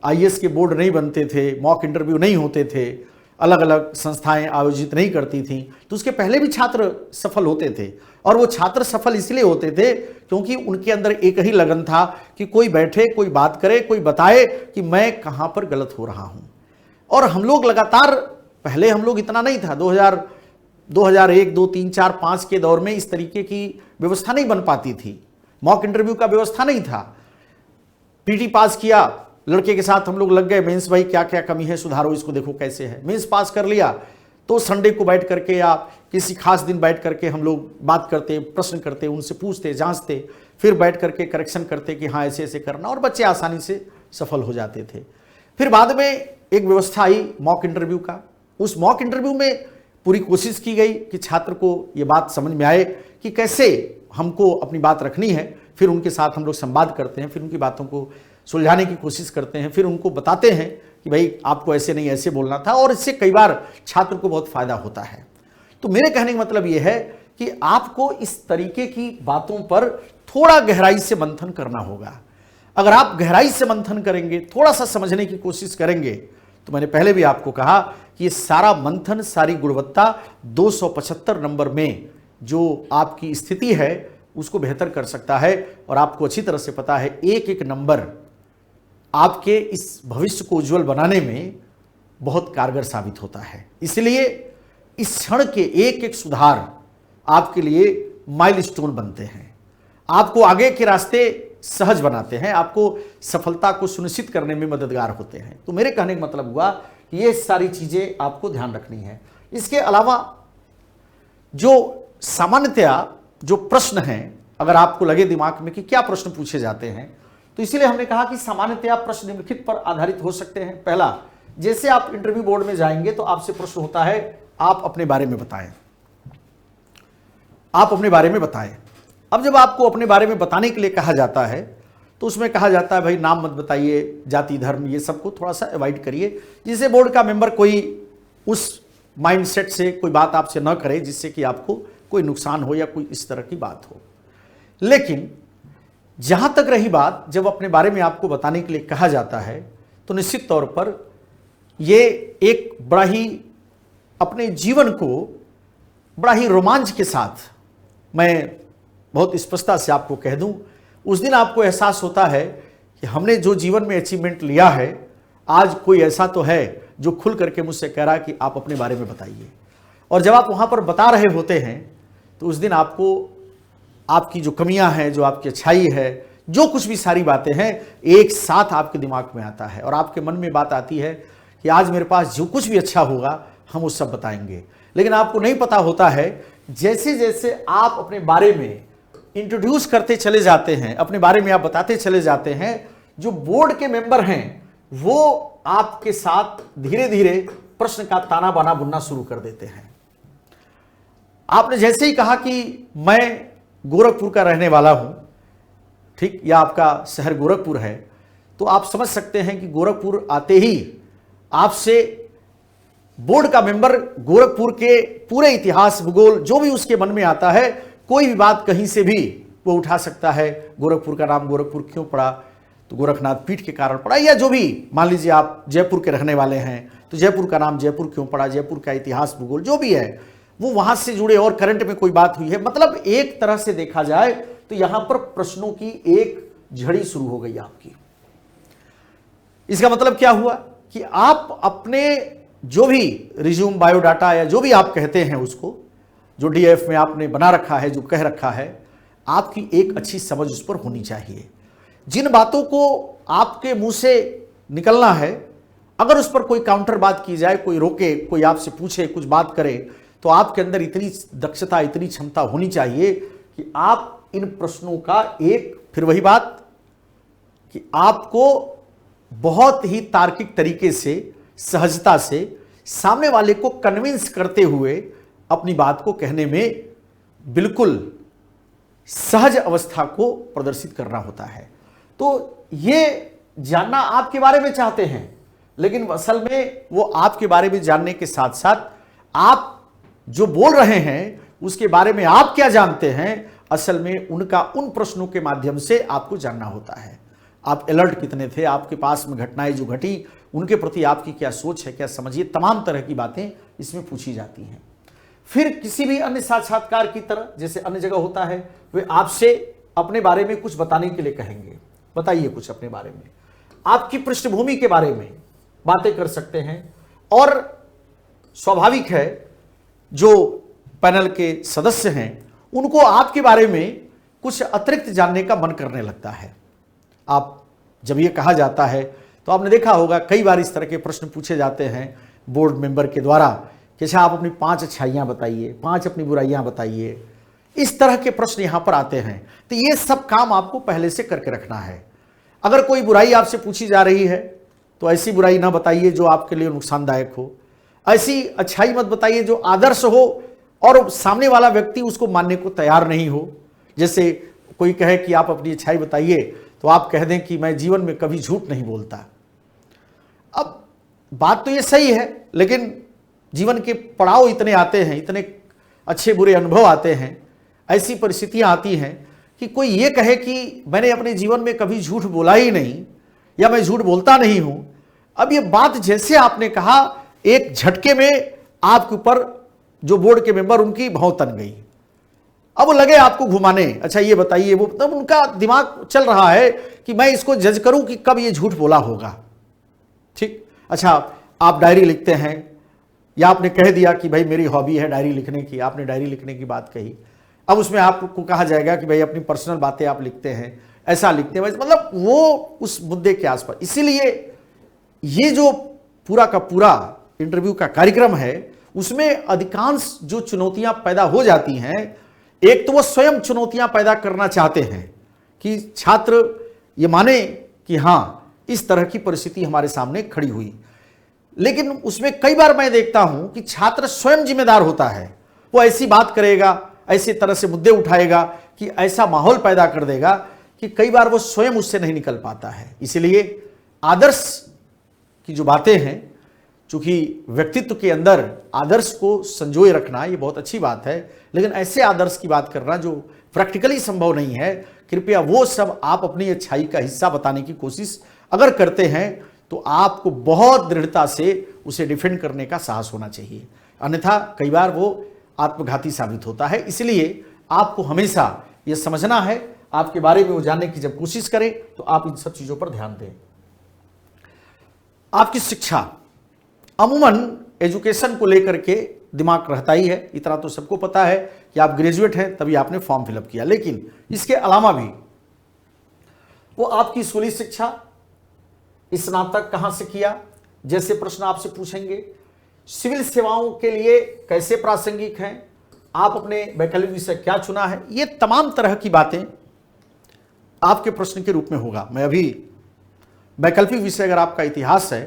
आईएएस के बोर्ड नहीं बनते थे, मॉक इंटरव्यू नहीं होते थे, अलग अलग संस्थाएं आयोजित नहीं करती थीं, तो उसके पहले भी छात्र सफल होते थे। और वो छात्र सफल इसलिए होते थे क्योंकि उनके अंदर एक ही लगन था कि कोई बैठे, कोई बात करे, कोई बताए कि मैं कहाँ पर गलत हो रहा हूँ। और हम लोग लगातार, पहले हम लोग इतना नहीं था, 2001, 2, 3, 4, 5 के दौर में इस तरीके की व्यवस्था नहीं बन पाती थी, मॉक इंटरव्यू का व्यवस्था नहीं था। पीटी पास किया, लड़के के साथ हम लोग लग गए, मेंस भाई क्या क्या कमी है, सुधारो इसको, देखो कैसे है। मेंस पास कर लिया तो संडे को बैठ करके या किसी खास दिन बैठ करके हम लोग बात करते, प्रश्न करते, उनसे पूछते, जांचते, फिर बैठ करके करेक्शन करते कि हाँ ऐसे ऐसे करना, और बच्चे आसानी से सफल हो जाते थे। फिर बाद में एक व्यवस्था आई मॉक इंटरव्यू का। उस मॉक इंटरव्यू में पूरी कोशिश की गई कि छात्र को ये बात समझ में आए कि कैसे हमको अपनी बात रखनी है। फिर उनके साथ हम लोग संवाद करते हैं, फिर उनकी बातों को सुलझाने की कोशिश करते हैं, फिर उनको बताते हैं कि भाई आपको ऐसे नहीं ऐसे बोलना था, और इससे कई बार छात्र को बहुत फायदा होता है। तो मेरे कहने का मतलब यह है कि आपको इस तरीके की बातों पर थोड़ा गहराई से मंथन करना होगा। अगर आप गहराई से मंथन करेंगे, थोड़ा सा समझने की कोशिश करेंगे, तो मैंने पहले भी आपको कहा कि ये सारा मंथन, सारी गुणवत्ता 275 नंबर में जो आपकी स्थिति है उसको बेहतर कर सकता है। और आपको अच्छी तरह से पता है एक एक नंबर आपके इस भविष्य को उज्जवल बनाने में बहुत कारगर साबित होता है। इसलिए इस क्षण के एक एक सुधार आपके लिए माइलस्टोन बनते हैं, आपको आगे के रास्ते सहज बनाते हैं, आपको सफलता को सुनिश्चित करने में मददगार होते हैं। तो मेरे कहने का मतलब हुआ कि ये सारी चीजें आपको ध्यान रखनी है। इसके अलावा जो सामान्यतया जो प्रश्न हैं, अगर आपको लगे दिमाग में कि क्या प्रश्न पूछे जाते हैं, तो इसीलिए हमने कहा कि सामान्यतया प्रश्न निम्नलिखित पर आधारित हो सकते हैं। पहला, जैसे आप इंटरव्यू बोर्ड में जाएंगे तो आपसे प्रश्न होता है आप अपने बारे में बताएं, आप अपने बारे में बताएं। अब जब आपको अपने बारे में बताने के लिए कहा जाता है तो उसमें कहा जाता है भाई नाम मत बताइए, जाति धर्म ये सबको थोड़ा सा अवॉइड करिए, जिससे बोर्ड का मेंबर कोई उस माइंडसेट से कोई बात आपसे न करे जिससे कि आपको कोई नुकसान हो या कोई इस तरह की बात हो। लेकिन जहां तक रही बात, जब अपने बारे में आपको बताने के लिए कहा जाता है तो निश्चित तौर पर ये एक बड़ा ही अपने जीवन को बड़ा ही रोमांच के साथ, मैं बहुत स्पष्टता से आपको कह दूं, उस दिन आपको एहसास होता है कि हमने जो जीवन में अचीवमेंट लिया है, आज कोई ऐसा तो है जो खुल करके मुझसे कह रहा है कि आप अपने बारे में बताइए। और जब आप वहां पर बता रहे होते हैं तो उस दिन आपको आपकी जो कमियां हैं, जो आपकी अच्छाई है, जो कुछ भी सारी बातें हैं, एक साथ आपके दिमाग में आता है और आपके मन में बात आती है कि आज मेरे पास जो कुछ भी अच्छा होगा हम वो सब बताएंगे। लेकिन आपको नहीं पता होता है, जैसे जैसे आप अपने बारे में इंट्रोड्यूस करते चले जाते हैं, अपने बारे में आप बताते चले जाते हैं, जो बोर्ड के मेंबर हैं वो आपके साथ धीरे धीरे प्रश्न का ताना बाना बुनना शुरू कर देते हैं। आपने जैसे ही कहा कि मैं गोरखपुर का रहने वाला हूं, ठीक, या आपका शहर गोरखपुर है, तो आप समझ सकते हैं कि गोरखपुर आते ही आपसे बोर्ड का मेंबर गोरखपुर के पूरे इतिहास, भूगोल, जो भी उसके मन में आता है, कोई भी बात कहीं से भी वो उठा सकता है। गोरखपुर का नाम गोरखपुर क्यों पड़ा, तो गोरखनाथ पीठ के कारण पड़ा, या जो भी, मान लीजिए आप जयपुर के रहने वाले हैं तो जयपुर का नाम जयपुर क्यों पड़ा, जयपुर का इतिहास, भूगोल जो भी है वो वहां से जुड़े, और करंट में कोई बात हुई है। मतलब एक तरह से देखा जाए तो यहां पर प्रश्नों की एक झड़ी शुरू हो गई आपकी। इसका मतलब क्या हुआ कि आप अपने जो भी रिज्यूम, बायोडाटा या जो भी आप कहते हैं उसको, जो डीएफ में आपने बना रखा है, जो कह रखा है, आपकी एक अच्छी समझ उस पर होनी चाहिए। जिन बातों को आपके मुंह से निकलना है, अगर उस पर कोई काउंटर बात की जाए, कोई रोके, कोई आपसे पूछे, कुछ बात करे, तो आपके अंदर इतनी दक्षता, इतनी क्षमता होनी चाहिए कि आप इन प्रश्नों का एक, फिर वही बात कि आपको बहुत ही तार्किक तरीके से, सहजता से सामने वाले को कन्विंस करते हुए अपनी बात को कहने में बिल्कुल सहज अवस्था को प्रदर्शित करना होता है। तो ये जानना आपके बारे में चाहते हैं, लेकिन असल में वो आपके बारे में जानने के साथ साथ आप जो बोल रहे हैं उसके बारे में आप क्या जानते हैं, असल में उनका उन प्रश्नों के माध्यम से आपको जानना होता है। आप अलर्ट कितने थे, आपके पास में घटनाएं जो घटी उनके प्रति आपकी क्या सोच है, क्या समझिए, तमाम तरह की बातें इसमें पूछी जाती हैं। फिर किसी भी अन्य साक्षात्कार की तरह जैसे अन्य जगह होता है, वे आपसे अपने बारे में कुछ बताने के लिए कहेंगे, बताइए कुछ अपने बारे में, आपकी पृष्ठभूमि के बारे में बातें कर सकते हैं। और स्वाभाविक है जो पैनल के सदस्य हैं उनको आपके बारे में कुछ अतिरिक्त जानने का मन करने लगता है। आप जब ये कहा जाता है तो आपने देखा होगा कई बार इस तरह के प्रश्न पूछे जाते हैं बोर्ड मेंबर के द्वारा कि अच्छा आप अपनी 5 अच्छाइयां बताइए, 5 अपनी बुराइयां बताइए। इस तरह के प्रश्न यहां पर आते हैं। तो ये सब काम आपको पहले से करके रखना है। अगर कोई बुराई आपसे पूछी जा रही है तो ऐसी बुराई ना बताइए जो आपके लिए नुकसानदायक हो, ऐसी अच्छाई मत बताइए जो आदर्श हो और सामने वाला व्यक्ति उसको मानने को तैयार नहीं हो। जैसे कोई कहे कि आप अपनी अच्छाई बताइए तो आप कह दें कि मैं जीवन में कभी झूठ नहीं बोलता। अब बात तो ये सही है, लेकिन जीवन के पड़ाव इतने आते हैं, इतने अच्छे बुरे अनुभव आते हैं, ऐसी परिस्थितियां आती हैं कि कोई ये कहे कि मैंने अपने जीवन में कभी झूठ बोला ही नहीं या मैं झूठ बोलता नहीं हूं। अब ये बात जैसे आपने कहा एक झटके में आपके ऊपर जो बोर्ड के मेंबर उनकी भौं तन गई। अब लगे आपको घुमाने, अच्छा ये बताइए वो, तब उनका दिमाग चल रहा है कि मैं इसको जज करूं कि कब ये झूठ बोला होगा। ठीक, अच्छा आप डायरी लिखते हैं या आपने कह दिया कि भाई मेरी हॉबी है डायरी लिखने की, आपने डायरी लिखने की बात कही। अब उसमें आपको कहा जाएगा कि भाई अपनी पर्सनल बातें आप लिखते हैं, ऐसा लिखते हैं, मतलब वो उस मुद्दे के आसपास। इसीलिए ये जो पूरा का पूरा इंटरव्यू का कार्यक्रम है उसमें अधिकांश जो चुनौतियां पैदा हो जाती हैं, एक तो वो स्वयं चुनौतियां पैदा करना चाहते हैं कि छात्र ये माने कि हां इस तरह की परिस्थिति हमारे सामने खड़ी हुई, लेकिन उसमें कई बार मैं देखता हूं कि छात्र स्वयं जिम्मेदार होता है। वो ऐसी बात करेगा, ऐसी तरह से मुद्दे उठाएगा कि ऐसा माहौल पैदा कर देगा कि कई बार वो स्वयं उससे नहीं निकल पाता है। इसलिए आदर्श की जो बातें हैं, चूंकि व्यक्तित्व के अंदर आदर्श को संजोए रखना ये बहुत अच्छी बात है, लेकिन ऐसे आदर्श की बात करना जो प्रैक्टिकली संभव नहीं है, कृपया वो सब आप अपनी अच्छाई का हिस्सा बताने की कोशिश अगर करते हैं तो आपको बहुत दृढ़ता से उसे डिफेंड करने का साहस होना चाहिए, अन्यथा कई बार वो आत्मघाती साबित होता है। इसलिए आपको हमेशा यह समझना है, आपके बारे में वो जानने की जब कोशिश करें तो आप इन सब चीजों पर ध्यान दें। आपकी शिक्षा, अमूमन एजुकेशन को लेकर के दिमाग रहता ही है, इतना तो सबको पता है कि आप ग्रेजुएट हैं तभी आपने फॉर्म फिलअप किया, लेकिन इसके अलावा भी वो आपकी स्कूली शिक्षा, स्नातक कहां से किया, जैसे प्रश्न आपसे पूछेंगे, सिविल सेवाओं के लिए कैसे प्रासंगिक हैं, आप अपने वैकल्पिक विषय क्या चुना है, ये तमाम तरह की बातें आपके प्रश्न के रूप में होगा। मैं अभी वैकल्पिक विषय अगर आपका इतिहास है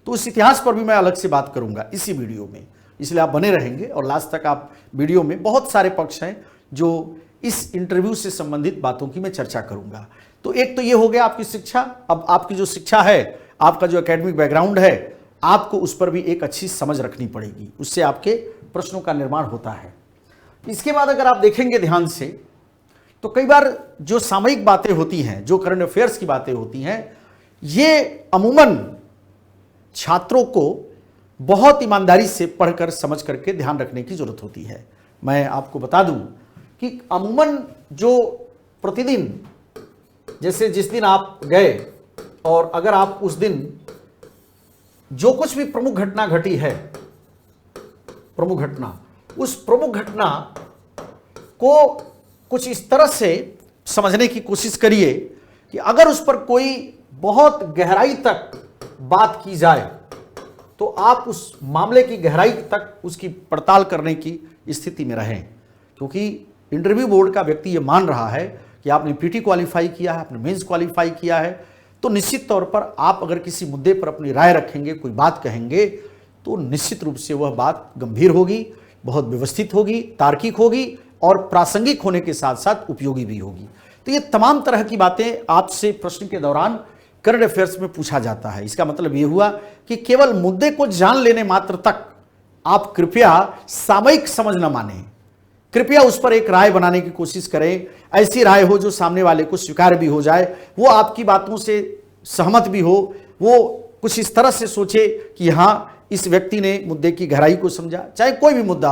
तो उस इतिहास पर भी मैं अलग से बात करूंगा इसी वीडियो में, इसलिए आप बने रहेंगे और लास्ट तक आप वीडियो में बहुत सारे पक्ष हैं जो इस इंटरव्यू से संबंधित बातों की मैं चर्चा करूंगा। तो एक तो ये हो गया आपकी शिक्षा। अब आपकी जो शिक्षा है, आपका जो एकेडमिक बैकग्राउंड है, आपको उस पर भी एक अच्छी समझ रखनी पड़ेगी, उससे आपके प्रश्नों का निर्माण होता है। इसके बाद अगर आप देखेंगे ध्यान से तो कई बार जो सामयिक बातें होती हैं, जो करंट अफेयर्स की बातें होती हैं, ये अमूमन छात्रों को बहुत ईमानदारी से पढ़कर समझ करके ध्यान रखने की जरूरत होती है। मैं आपको बता दूं कि अमूमन जो प्रतिदिन, जैसे जिस दिन आप गए और अगर आप उस दिन जो कुछ भी प्रमुख घटना घटी है, प्रमुख घटना, उस प्रमुख घटना को कुछ इस तरह से समझने की कोशिश करिए कि अगर उस पर कोई बहुत गहराई तक बात की जाए तो आप उस मामले की गहराई तक उसकी पड़ताल करने की स्थिति में रहें, क्योंकि इंटरव्यू बोर्ड का व्यक्ति ये मान रहा है कि आपने पीटी क्वालिफाई किया है, आपने मेंस क्वालिफाई किया है, तो निश्चित तौर पर आप अगर किसी मुद्दे पर अपनी राय रखेंगे, कोई बात कहेंगे, तो निश्चित रूप से वह बात गंभीर होगी, बहुत व्यवस्थित होगी, तार्किक होगी और प्रासंगिक होने के साथ साथ उपयोगी भी होगी। तो ये तमाम तरह की बातें आपसे प्रश्न के दौरान करंट अफेयर्स में पूछा जाता है। इसका मतलब यह हुआ कि केवल मुद्दे को जान लेने मात्र तक आप कृपया सामयिक समझ न माने, कृपया उस पर एक राय बनाने की कोशिश करें, ऐसी राय हो जो सामने वाले को स्वीकार भी हो जाए, वो आपकी बातों से सहमत भी हो, वो कुछ इस तरह से सोचे कि हाँ इस व्यक्ति ने मुद्दे की गहराई को समझा। चाहे कोई भी मुद्दा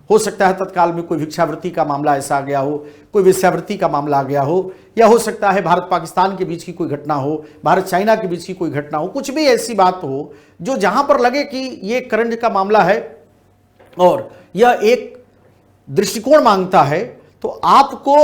हो सकता है तत्काल में कोई भिक्षावृत्ति का मामला ऐसा आ गया हो, कोई वेश्यावृत्ति का मामला आ गया हो, या हो सकता है भारत पाकिस्तान के बीच की कोई घटना हो, भारत चाइना के बीच की कोई घटना हो, कुछ भी ऐसी बात हो जो जहां पर लगे कि ये करंट का मामला है और यह एक दृष्टिकोण मांगता है, तो आपको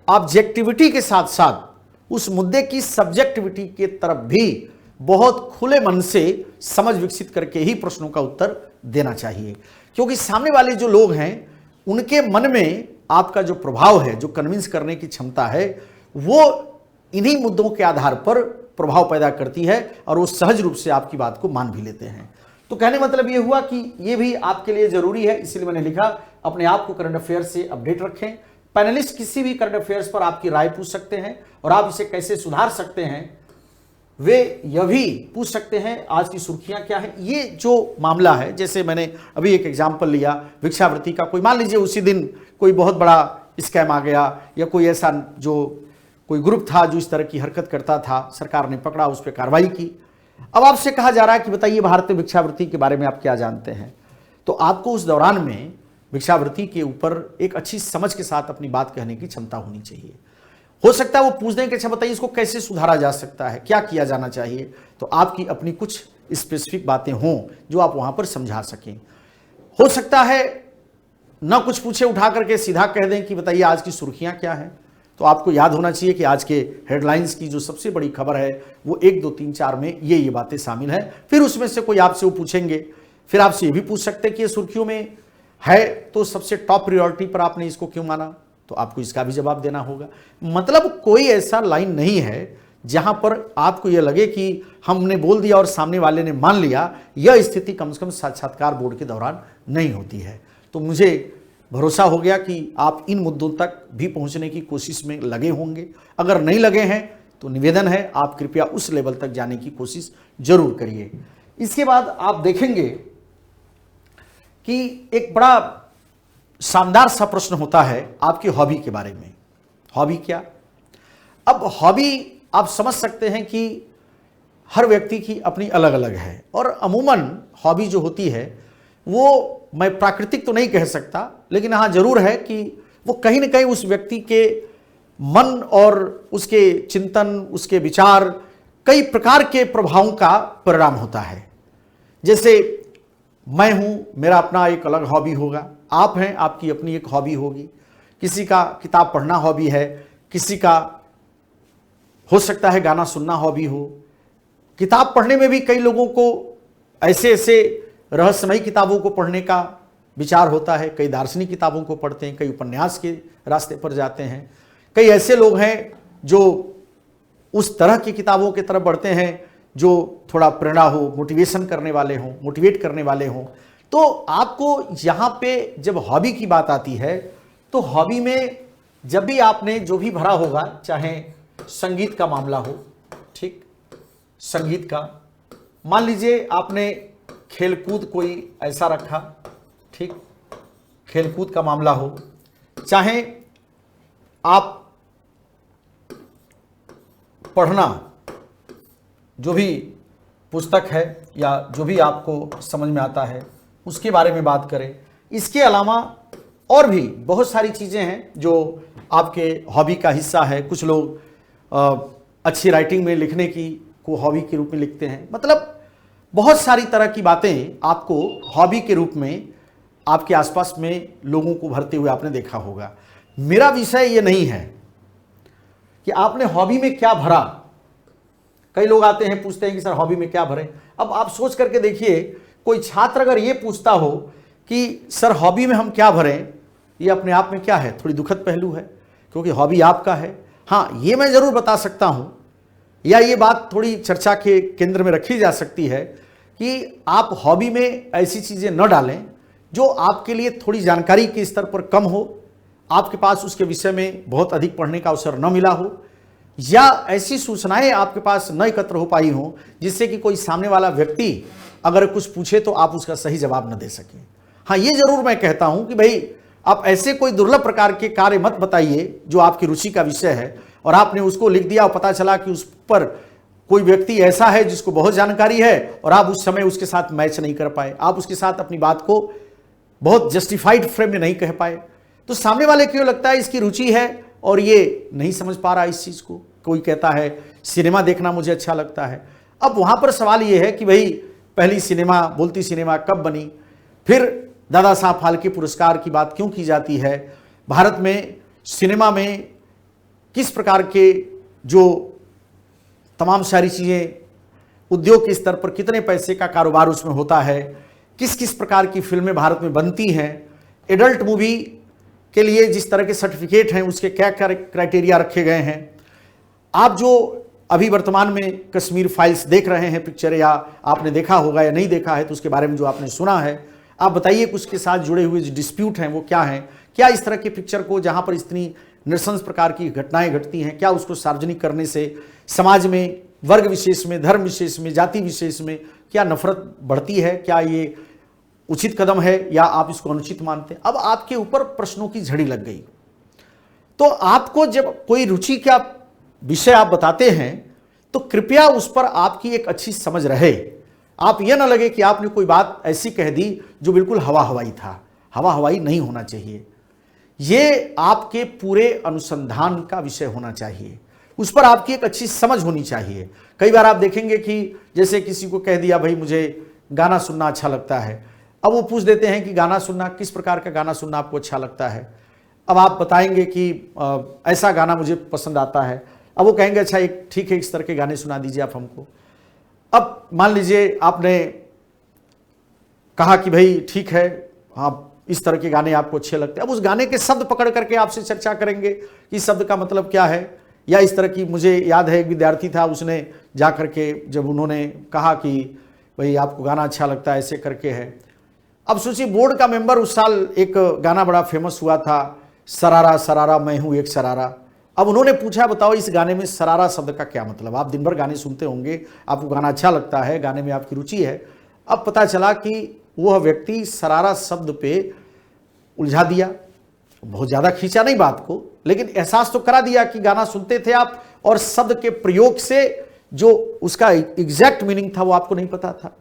ऑब्जेक्टिविटी के साथ साथ उस मुद्दे की सब्जेक्टिविटी के तरफ भी बहुत खुले मन से समझ विकसित करके ही प्रश्नों का उत्तर देना चाहिए। क्योंकि सामने वाले जो लोग हैं उनके मन में आपका जो प्रभाव है, जो कन्विंस करने की क्षमता है, वो इन्हीं मुद्दों के आधार पर प्रभाव पैदा करती है और वो सहज रूप से आपकी बात को मान भी लेते हैं। तो कहने मतलब ये हुआ कि ये भी आपके लिए जरूरी है, इसलिए मैंने लिखा अपने आप को करंट अफेयर से अपडेट रखें। पैनलिस्ट किसी भी करंट अफेयर्स पर आपकी राय पूछ सकते हैं और आप इसे कैसे सुधार सकते हैं वे यह भी पूछ सकते हैं आज की सुर्खियां क्या है। ये जो मामला है, जैसे मैंने अभी एक एग्जाम्पल लिया भिक्षावृत्ति का, कोई मान लीजिए उसी दिन कोई बहुत बड़ा स्कैम आ गया या कोई ऐसा जो कोई ग्रुप था जो इस तरह की हरकत करता था, सरकार ने पकड़ा, उस पर कार्रवाई की। अब आपसे कहा जा रहा है कि बताइए भारतीय भिक्षावृत्ति के बारे में आप क्या जानते हैं, तो आपको उस दौरान में भिक्षावृत्ति के ऊपर एक अच्छी समझ के साथ अपनी बात कहने की क्षमता होनी चाहिए। हो सकता है वो पूछ दें कि अच्छा बताइए इसको कैसे सुधारा जा सकता है, क्या किया जाना चाहिए, तो आपकी अपनी कुछ स्पेसिफिक बातें हों जो आप वहां पर समझा सकें। हो सकता है ना कुछ पूछे उठा करके सीधा कह दें कि बताइए आज की सुर्खियां क्या हैं, तो आपको याद होना चाहिए कि आज के हेडलाइंस की जो सबसे बड़ी खबर है वो 1, 2, 3, 4 में ये बातें शामिल हैं। फिर उसमें से कोई आपसे वो पूछेंगे, फिर आपसे ये भी पूछ सकते हैं कि ये सुर्खियों में है तो सबसे टॉप प्रायोरिटी पर आपने इसको क्यों माना, तो आपको इसका भी जवाब देना होगा। मतलब कोई ऐसा लाइन नहीं है जहां पर आपको यह लगे कि हमने बोल दिया और सामने वाले ने मान लिया। यह स्थिति कम से कम साक्षात्कार बोर्ड के दौरान नहीं होती है। तो मुझे भरोसा हो गया कि आप इन मुद्दों तक भी पहुंचने की कोशिश में लगे होंगे। अगर नहीं लगे हैं तो निवेदन है आप कृपया उस लेवल तक जाने की कोशिश जरूर करिए। इसके बाद आप देखेंगे कि एक बड़ा शानदार सा प्रश्न होता है आपकी हॉबी के बारे में। हॉबी क्या? अब हॉबी आप समझ सकते हैं कि हर व्यक्ति की अपनी अलग अलग है और अमूमन हॉबी जो होती है वो मैं प्राकृतिक तो नहीं कह सकता, लेकिन हाँ जरूर है कि वो कहीं ना कहीं उस व्यक्ति के मन और उसके चिंतन, उसके विचार, कई प्रकार के प्रभावों का परिणाम होता है। जैसे मैं हूं, मेरा अपना एक अलग हॉबी होगा, आप हैं, आपकी अपनी एक हॉबी होगी, किसी का किताब पढ़ना हॉबी है, किसी का हो सकता है गाना सुनना हॉबी हो। किताब पढ़ने में भी कई लोगों को ऐसे ऐसे रहस्यमयी किताबों को पढ़ने का विचार होता है, कई दार्शनिक किताबों को पढ़ते हैं, कई उपन्यास के रास्ते पर जाते हैं। कई ऐसे लोग हैं जो उस तरह की किताबों की तरफ बढ़ते हैं जो थोड़ा प्रेरणा हो, मोटिवेशन करने वाले हों, मोटिवेट करने वाले हों। तो आपको यहाँ पे जब हॉबी की बात आती है तो हॉबी में जब भी आपने जो भी भरा होगा, चाहे संगीत का मामला हो, ठीक, संगीत का, मान लीजिए आपने खेलकूद कोई ऐसा रखा, ठीक, खेलकूद का मामला हो, चाहे आप पढ़ना जो भी पुस्तक है या जो भी आपको समझ में आता है उसके बारे में बात करें। इसके अलावा और भी बहुत सारी चीज़ें हैं जो आपके हॉबी का हिस्सा है। कुछ लोग अच्छी राइटिंग में लिखने की को हॉबी के रूप में लिखते हैं। मतलब बहुत सारी तरह की बातें आपको हॉबी के रूप में आपके आसपास में लोगों को भरते हुए आपने देखा होगा। मेरा विषय ये नहीं है कि आपने हॉबी में क्या भरा। कई लोग आते हैं पूछते हैं कि सर हॉबी में क्या भरें। अब आप सोच करके देखिए, कोई छात्र अगर ये पूछता हो कि सर हॉबी में हम क्या भरें, ये अपने आप में क्या है, थोड़ी दुखद पहलू है, क्योंकि हॉबी आपका है। हाँ, ये मैं ज़रूर बता सकता हूँ या ये बात थोड़ी चर्चा के केंद्र में रखी जा सकती है कि आप हॉबी में ऐसी चीज़ें न डालें जो आपके लिए थोड़ी जानकारी के स्तर पर कम हो, आपके पास उसके विषय में बहुत अधिक पढ़ने का अवसर न मिला हो, या ऐसी सूचनाएं आपके पास न एकत्र हो पाई हों जिससे कि कोई सामने वाला व्यक्ति अगर कुछ पूछे तो आप उसका सही जवाब न दे सकें। हाँ, ये जरूर मैं कहता हूं कि भाई आप ऐसे कोई दुर्लभ प्रकार के कार्य मत बताइए जो आपकी रुचि का विषय है और आपने उसको लिख दिया और पता चला कि उस पर कोई व्यक्ति ऐसा है जिसको बहुत जानकारी है और आप उस समय उसके साथ मैच नहीं कर पाए, आप उसके साथ अपनी बात को बहुत जस्टिफाइड फ्रेम में नहीं कह पाए, तो सामने वाले क्यों लगता है इसकी रुचि है और ये नहीं समझ पा रहा इस चीज को। कोई कहता है सिनेमा देखना मुझे अच्छा लगता है। अब वहां पर सवाल ये है कि भाई पहली सिनेमा, बोलती सिनेमा कब बनी, फिर दादा साहब फाल्के पुरस्कार की बात क्यों की जाती है, भारत में सिनेमा में किस प्रकार के जो तमाम सारी चीजें, उद्योग के स्तर पर कितने पैसे का कारोबार उसमें होता है, किस किस प्रकार की फिल्में भारत में बनती हैं, एडल्ट मूवी के लिए जिस तरह के सर्टिफिकेट हैं उसके क्या क्राइटेरिया रखे गए हैं। आप जो अभी वर्तमान में कश्मीर फाइल्स देख रहे हैं पिक्चर, या आपने देखा होगा या नहीं देखा है तो उसके बारे में जो आपने सुना है, आप बताइए कि उसके साथ जुड़े हुए जो डिस्प्यूट हैं वो क्या हैं। क्या इस तरह के पिक्चर को जहां पर इतनी नृशंस प्रकार की घटनाएं घटती हैं, क्या उसको सार्वजनिक करने से समाज में वर्ग विशेष में, धर्म विशेष में, जाति विशेष में क्या नफरत बढ़ती है, क्या ये उचित कदम है या आप इसको अनुचित मानते हैं। अब आपके ऊपर प्रश्नों की झड़ी लग गई। तो आपको जब कोई रुचि का विषय आप बताते हैं तो कृपया उस पर आपकी एक अच्छी समझ रहे। आप यह ना लगे कि आपने कोई बात ऐसी कह दी जो बिल्कुल हवा हवाई था। हवा हवाई नहीं होना चाहिए, ये आपके पूरे अनुसंधान का विषय होना चाहिए, उस पर आपकी एक अच्छी समझ होनी चाहिए। कई बार आप देखेंगे कि जैसे किसी को कह दिया भाई मुझे गाना सुनना अच्छा लगता है, अब वो पूछ देते हैं कि गाना सुनना, किस प्रकार का गाना सुनना आपको अच्छा लगता है। अब आप बताएंगे कि ऐसा गाना मुझे पसंद आता है। अब वो कहेंगे अच्छा एक ठीक है, इस तरह के गाने सुना दीजिए आप हमको। अब मान लीजिए आपने कहा कि भाई ठीक है, आप इस तरह के गाने आपको अच्छे लगते हैं। अब उस गाने के शब्द पकड़ करके आपसे चर्चा करेंगे कि शब्द का मतलब क्या है, या इस तरह की। मुझे याद है एक विद्यार्थी था, उसने जा करके जब उन्होंने कहा कि भाई आपको गाना अच्छा लगता है ऐसे करके है। अब सोचिए बोर्ड का मेंबर, उस साल एक गाना बड़ा फेमस हुआ था, सरारा सरारा मैं हूं एक सरारा। अब उन्होंने पूछा बताओ इस गाने में सरारा शब्द का क्या मतलब। आप दिन भर गाने सुनते होंगे, आपको गाना अच्छा लगता है, गाने में आपकी रुचि है। अब पता चला कि वह व्यक्ति सरारा शब्द पे उलझा दिया, बहुत ज्यादा खींचा नहीं बात को, लेकिन एहसास तो करा दिया कि गाना सुनते थे आप और शब्द के प्रयोग से जो उसका एग्जैक्ट मीनिंग था वो आपको नहीं पता था।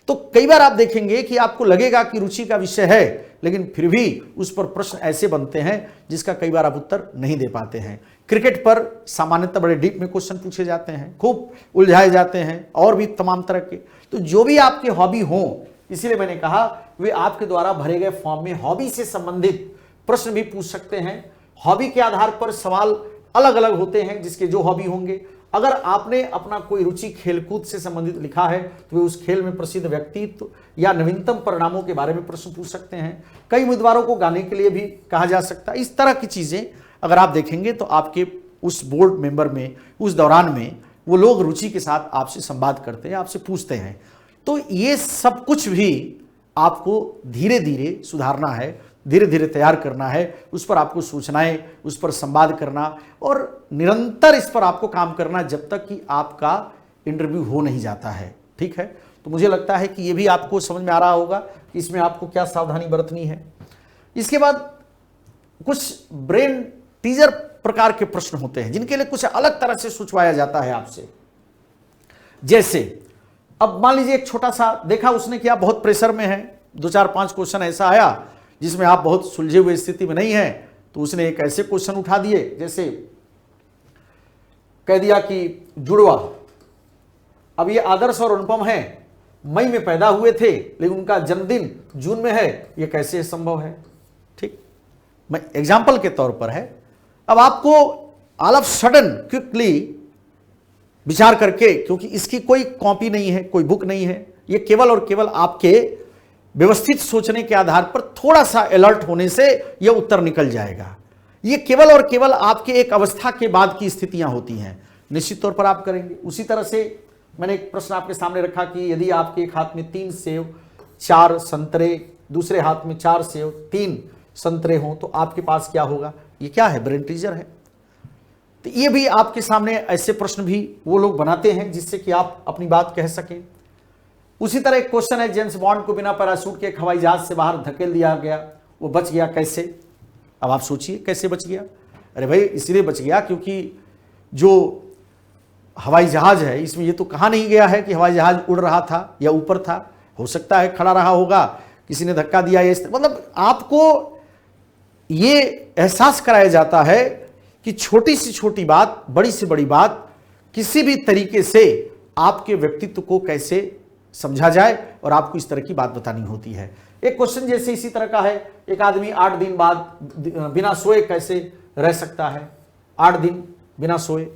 तो कई बार आप देखेंगे कि आपको लगेगा कि रुचि का विषय है, लेकिन फिर भी उस पर प्रश्न ऐसे बनते हैं जिसका कई बार आप उत्तर नहीं दे पाते हैं। क्रिकेट पर सामान्यतः बड़े डीप में क्वेश्चन पूछे जाते हैं, खूब उलझाए जाते हैं, और भी तमाम तरह के। तो जो भी आपके हॉबी हों, इसीलिए मैंने कहा वे आपके द्वारा भरे गए फॉर्म में हॉबी से संबंधित प्रश्न भी पूछ सकते हैं। हॉबी के आधार पर सवाल अलग अलग होते हैं जिसके जो हॉबी होंगे। अगर आपने अपना कोई रुचि खेलकूद से संबंधित लिखा है तो वे उस खेल में प्रसिद्ध व्यक्तित्व या नवीनतम परिणामों के बारे में प्रश्न पूछ सकते हैं। कई उम्मीदवारों को गाने के लिए भी कहा जा सकता है। इस तरह की चीजें अगर आप देखेंगे तो आपके उस बोर्ड मेंबर में, उस दौरान में वो लोग रुचि के साथ आपसे संवाद करते हैं, आपसे पूछते हैं। तो ये सब कुछ भी आपको धीरे धीरे सुधारना है, धीरे धीरे तैयार करना है, उस पर आपको सूचनाएं, उस पर संवाद करना और निरंतर इस पर आपको काम करना जब तक कि आपका इंटरव्यू हो नहीं जाता है। ठीक है, तो मुझे लगता है कि ये भी आपको समझ में आ रहा होगा कि इसमें आपको क्या सावधानी बरतनी है। इसके बाद कुछ ब्रेन टीजर प्रकार के प्रश्न होते हैं जिनके लिए कुछ अलग तरह से सोचवाया जाता है आपसे। जैसे अब मान लीजिए एक छोटा सा देखा उसने कि आप बहुत प्रेशर में हैं, 2-4-5 क्वेश्चन ऐसा आया जिसमें आप बहुत सुलझे हुए स्थिति में नहीं हैं, तो उसने एक ऐसे क्वेश्चन उठा दिए, जैसे कह दिया कि जुड़वा, अब ये आदर्श और अनुपम हैं, मई में पैदा हुए थे लेकिन उनका जन्मदिन जून में है, ये कैसे संभव है। ठीक, मैं एग्जाम्पल के तौर पर है। अब आपको ऑल ऑफ सडन क्विकली विचार करके, क्योंकि इसकी कोई कॉपी नहीं है, कोई बुक नहीं है, ये केवल और केवल आपके व्यवस्थित सोचने के आधार पर थोड़ा सा अलर्ट होने से यह उत्तर निकल जाएगा। ये केवल और केवल आपके एक अवस्था के बाद की स्थितियां होती हैं, निश्चित तौर पर आप करेंगे। उसी तरह से मैंने एक प्रश्न आपके सामने रखा कि यदि आपके एक हाथ में 3 सेव 4 संतरे, दूसरे हाथ में 4 सेव 3 संतरे हों तो आपके पास क्या होगा। ये क्या है, ब्रेन टीजर है। तो ये भी आपके सामने ऐसे प्रश्न भी वो लोग बनाते हैं जिससे कि आप अपनी बात कह सकें। उसी तरह एक क्वेश्चन है, जेम्स बॉन्ड को बिना पैराशूट के एक हवाई जहाज से बाहर धकेल दिया गया, वो बच गया कैसे। अब आप सोचिए कैसे बच गया। अरे भाई इसलिए बच गया क्योंकि जो हवाई जहाज है इसमें ये तो कहा नहीं गया है कि हवाई जहाज उड़ रहा था या ऊपर था, हो सकता है खड़ा रहा होगा, किसी ने धक्का दिया, ये मतलब आपको ये एहसास कराया जाता है कि छोटी से छोटी बात, बड़ी से बड़ी बात किसी भी तरीके से आपके व्यक्तित्व को कैसे समझा जाए और आपको इस तरह की बात बतानी होती है। एक क्वेश्चन जैसे इसी तरह का है, एक आदमी 8 दिन बाद बिना सोए कैसे रह सकता है, 8 दिन बिना सोए।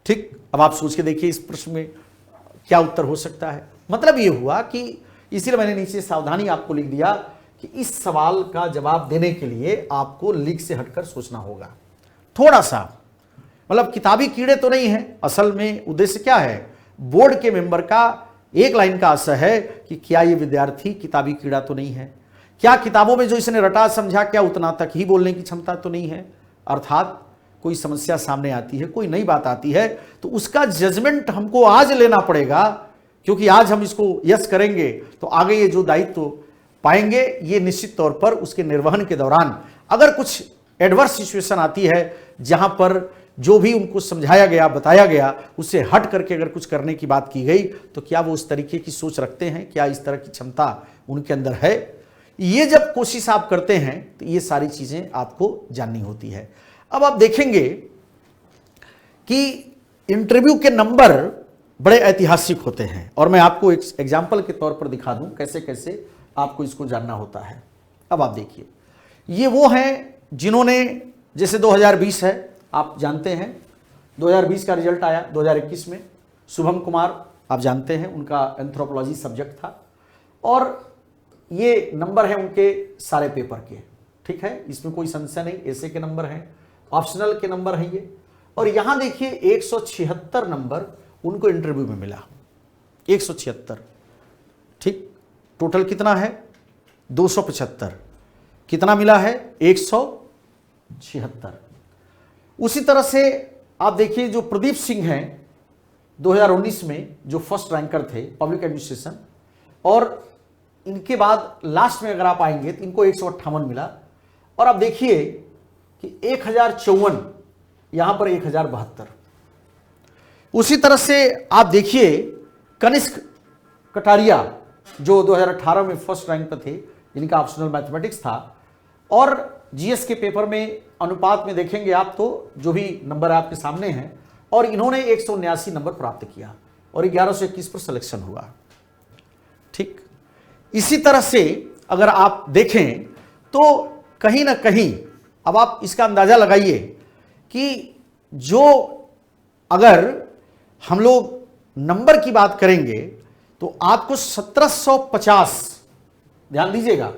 ठीक, अब आप सोच के देखिए इस प्रश्न में क्या उत्तर हो सकता है। मतलब ये हुआ कि इसीलिए मैंने नीचे सावधानी आपको लिख दिया कि इस सवाल का जवाब देने के लिए आपको लीक से हटकर सोचना होगा थोड़ा सा। मतलब किताबी कीड़े तो नहीं है, असल में उद्देश्य क्या है, बोर्ड के मेंबर का एक लाइन का आशय है कि क्या ये विद्यार्थी किताबी कीड़ा तो नहीं है, क्या किताबों में जो इसने रटा समझा क्या उतना तक ही बोलने की क्षमता तो नहीं है। अर्थात कोई समस्या सामने आती है, कोई नई बात आती है तो उसका जजमेंट हमको आज लेना पड़ेगा, क्योंकि आज हम इसको यस करेंगे तो आगे ये जो दायित्व पाएंगे ये निश्चित तौर पर उसके निर्वहन के दौरान अगर कुछ एडवर्स सिचुएशन आती है जहां पर जो भी उनको समझाया गया, बताया गया, उससे हट करके अगर कुछ करने की बात की गई तो क्या वो उस तरीके की सोच रखते हैं, क्या इस तरह की क्षमता उनके अंदर है। ये जब कोशिश आप करते हैं तो ये सारी चीजें आपको जाननी होती है। अब आप देखेंगे कि इंटरव्यू के नंबर बड़े ऐतिहासिक होते हैं और मैं आपको एक एग्जाम्पल के तौर पर दिखा दूं कैसे कैसे आपको इसको जानना होता है। अब आप देखिए, ये वो हैं जिन्होंने, जैसे 2020 है, आप जानते हैं 2020 का रिजल्ट आया 2021 में, शुभम कुमार आप जानते हैं उनका एंथ्रोपोलॉजी सब्जेक्ट था और ये नंबर है उनके सारे पेपर के। ठीक है, इसमें कोई संशय नहीं, ऐसे के नंबर हैं, ऑप्शनल के नंबर हैं ये। और यहां देखिए 176 नंबर उनको इंटरव्यू में मिला, 176। ठीक, टोटल कितना है 275, कितना मिला है 176। उसी तरह से आप देखिए जो प्रदीप सिंह हैं 2019 में जो फर्स्ट रैंकर थे पब्लिक एडमिनिस्ट्रेशन, और इनके बाद लास्ट में अगर आप आएंगे तो इनको 158 मिला। और आप देखिए कि 1054, यहां पर 1072। उसी तरह से आप देखिए कनिष्क कटारिया जो 2018 में फर्स्ट रैंक पर थे, जिनका ऑप्शनल मैथमेटिक्स था, और जीएस के पेपर में अनुपात में देखेंगे आप तो जो भी नंबर आपके सामने हैं, और इन्होंने 179 नंबर प्राप्त किया और 1121 पर सिलेक्शन हुआ। ठीक, इसी तरह से अगर आप देखें तो कहीं ना कहीं अब आप इसका अंदाजा लगाइए कि जो अगर हम लोग नंबर की बात करेंगे तो आपको 1750, ध्यान दीजिएगा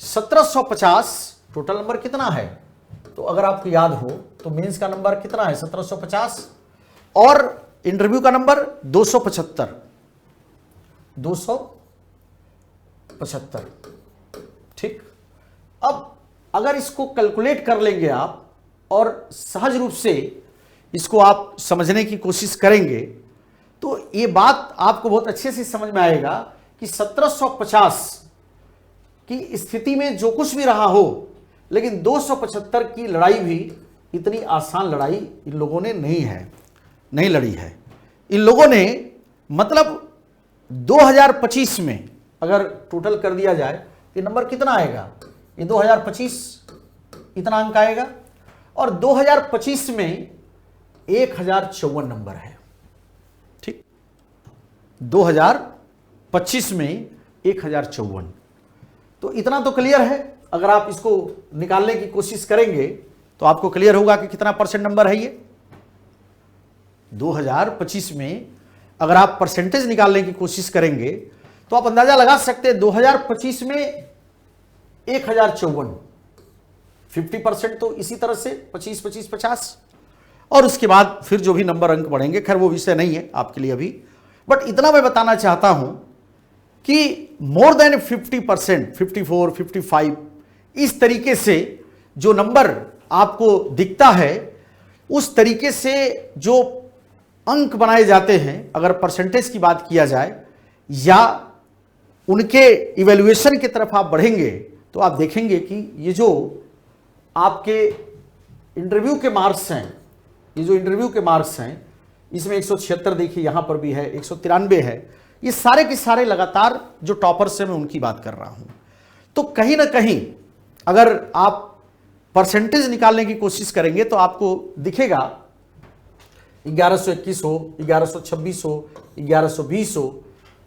1750 टोटल नंबर कितना है, तो अगर आपको याद हो तो मेंस का नंबर कितना है 1750 और इंटरव्यू का नंबर 275। ठीक, अब अगर इसको कैलकुलेट कर लेंगे आप और सहज रूप से इसको आप समझने की कोशिश करेंगे तो ये बात आपको बहुत अच्छे से समझ में आएगा कि 1750 की स्थिति में जो कुछ भी रहा हो, लेकिन 275 की लड़ाई भी इतनी आसान लड़ाई इन लोगों ने नहीं लड़ी है। इन लोगों ने मतलब 2025 में अगर टोटल कर दिया जाए ये नंबर कितना आएगा, ये 2025 इतना अंक आएगा और 2025 में 1054 नंबर है। ठीक, 2025 में 1054, तो इतना तो क्लियर है। अगर आप इसको निकालने की कोशिश करेंगे तो आपको क्लियर होगा कि कितना परसेंट नंबर है ये 2025 में। अगर आप परसेंटेज निकालने की कोशिश करेंगे तो आप अंदाजा लगा सकते हैं 2025 में 1054, 50% तो इसी तरह से 25, 25, 50 और उसके बाद फिर जो भी नंबर अंक बढ़ेंगे, खैर वो विषय नहीं है आपके लिए अभी, बट इतना मैं बताना चाहता हूं कि मोर देन 50%, 54, 55 इस तरीके से जो नंबर आपको दिखता है उस तरीके से जो अंक बनाए जाते हैं, अगर परसेंटेज की बात किया जाए या उनके इवैल्यूएशन की तरफ आप बढ़ेंगे तो आप देखेंगे कि ये जो आपके इंटरव्यू के मार्क्स हैं, ये जो इंटरव्यू के मार्क्स हैं इसमें 176 देखिए, यहां पर भी है 193 है। ये सारे के सारे लगातार जो टॉपर्स हैं मैं उनकी बात कर रहा हूं। तो कहीं ना कहीं अगर आप परसेंटेज निकालने की कोशिश करेंगे तो आपको दिखेगा 1121 हो, 1126 हो, 1120 हो,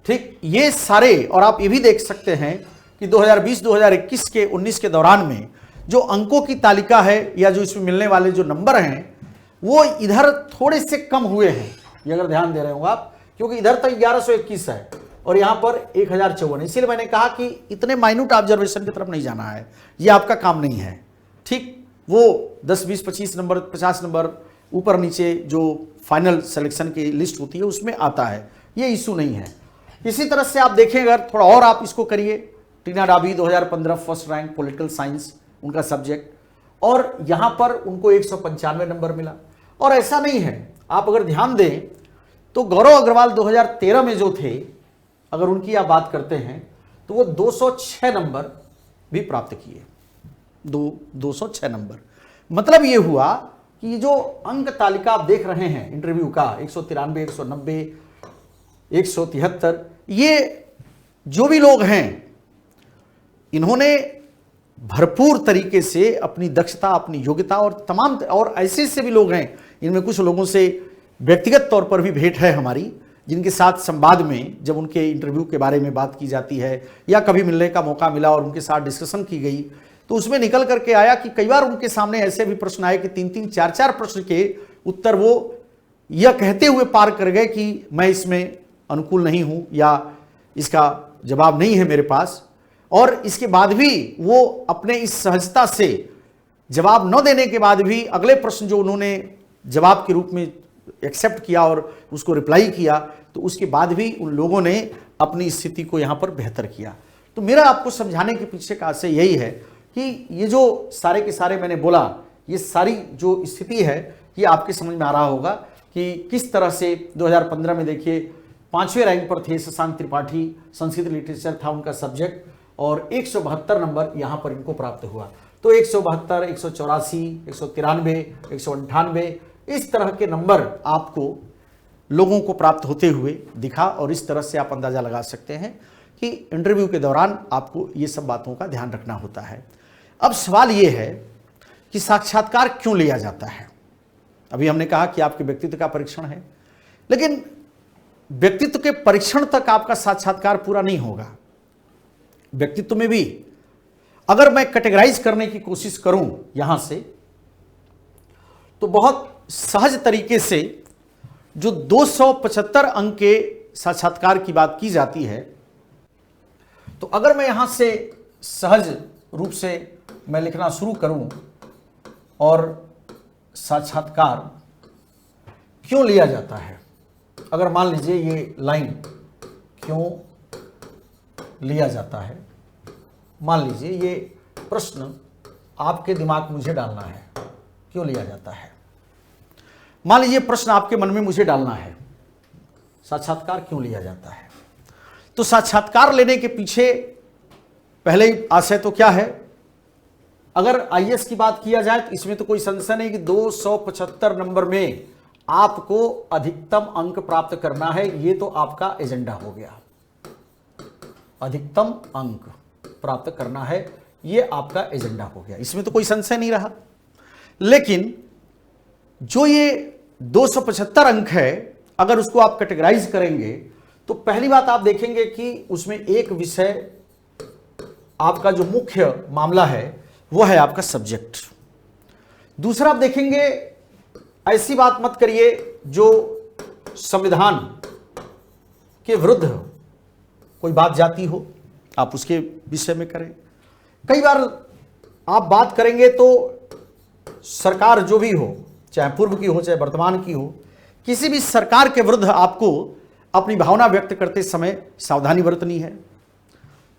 ठीक, ये सारे। और आप ये भी देख सकते हैं कि 2020-2021 के 19 के दौरान में जो अंकों की तालिका है या जो इसमें मिलने वाले जो नंबर हैं वो इधर थोड़े से कम हुए हैं, ये अगर ध्यान दे रहे हो आप, क्योंकि इधर तक 1121 है और यहां पर 1054 है। इसीलिए मैंने कहा कि इतने माइन्यूट ऑब्जर्वेशन की तरफ नहीं जाना है, ये आपका काम नहीं है, ठीक। वो 10, 20, 25 नंबर, 50 नंबर ऊपर नीचे जो फाइनल सिलेक्शन की लिस्ट होती है उसमें आता है, ये इशू नहीं है। इसी तरह से आप देखें, अगर थोड़ा और आप इसको करिए, टीना डाबी 2015 फर्स्ट रैंक पॉलिटिकल साइंस उनका सब्जेक्ट, और यहां पर उनको 195 नंबर मिला। और ऐसा नहीं है, आप अगर ध्यान दें तो गौरव अग्रवाल 2013 में जो थे, अगर उनकी आप बात करते हैं तो वो 206 नंबर भी प्राप्त किए, 206 नंबर। मतलब ये हुआ कि जो अंक तालिका आप देख रहे हैं इंटरव्यू का 193, 190, 173, ये जो भी लोग हैं इन्होंने भरपूर तरीके से अपनी दक्षता, अपनी योग्यता और तमाम, और ऐसे भी लोग हैं, इनमें कुछ लोगों से व्यक्तिगत तौर पर भी भेंट है हमारी, जिनके साथ संवाद में जब उनके इंटरव्यू के बारे में बात की जाती है या कभी मिलने का मौका मिला और उनके साथ डिस्कशन की गई, तो उसमें निकल करके आया कि कई बार उनके सामने ऐसे भी प्रश्न आए कि 3-3, 4-4 प्रश्न के उत्तर वो यह कहते हुए पार कर गए कि मैं इसमें अनुकूल नहीं हूं या इसका जवाब नहीं है मेरे पास। और इसके बाद भी वो अपने इस सहजता से जवाब न देने के बाद भी अगले प्रश्न जो उन्होंने जवाब के रूप में एक्सेप्ट किया और उसको रिप्लाई किया, तो उसके बाद भी उन लोगों ने अपनी स्थिति को यहाँ पर बेहतर किया। तो मेरा आपको समझाने के पीछे का आशय यही है कि ये जो सारे के सारे मैंने बोला, ये सारी जो स्थिति है ये आपके समझ में आ रहा होगा कि किस तरह से 2015 में देखिए 5वें रैंक पर थे शशांक त्रिपाठी, संस्कृत लिटरेचर था उनका सब्जेक्ट, और 172 नंबर यहाँ पर इनको प्राप्त हुआ। तो 172, 184, 193, 198 इस तरह के नंबर आपको लोगों को प्राप्त होते हुए दिखा, और इस तरह से आप अंदाजा लगा सकते हैं कि इंटरव्यू के दौरान आपको ये सब बातों का ध्यान रखना होता है। अब सवाल ये है कि साक्षात्कार क्यों लिया जाता है। अभी हमने कहा कि आपके व्यक्तित्व का परीक्षण है, लेकिन व्यक्तित्व के परीक्षण तक आपका साक्षात्कार पूरा नहीं होगा। व्यक्तित्व में भी अगर मैं कैटेगराइज करने की कोशिश करूं यहां से, तो बहुत सहज तरीके से जो 275 अंक के साक्षात्कार की बात की जाती है, तो अगर मैं यहां से सहज रूप से मैं लिखना शुरू करूं और साक्षात्कार क्यों लिया जाता है, अगर मान लीजिए ये लाइन क्यों लिया जाता है, मान लीजिए ये प्रश्न आपके दिमाग में मुझे डालना है, क्यों लिया जाता है। मान लीजिए प्रश्न आपके मन में मुझे डालना है, साक्षात्कार क्यों लिया जाता है। तो साक्षात्कार लेने के पीछे पहले ही आशय तो क्या है, अगर आईएएस की बात किया जाए तो इसमें तो कोई संशय नहीं कि 275 नंबर में आपको अधिकतम अंक प्राप्त करना है, ये तो आपका एजेंडा हो गया। अधिकतम अंक प्राप्त करना है, ये आपका एजेंडा हो गया, इसमें तो कोई संशय नहीं रहा। लेकिन जो ये 275 अंक है, अगर उसको आप कैटेगराइज करेंगे तो पहली बात आप देखेंगे कि उसमें एक विषय आपका जो मुख्य मामला है वो है आपका सब्जेक्ट। दूसरा आप देखेंगे, ऐसी बात मत करिए जो संविधान के विरुद्ध कोई बात जाती हो, आप उसके विषय में करें। कई बार आप बात करेंगे तो सरकार जो भी हो, चाहे पूर्व की हो चाहे वर्तमान की हो, किसी भी सरकार के विरुद्ध आपको अपनी भावना व्यक्त करते समय सावधानी बरतनी है।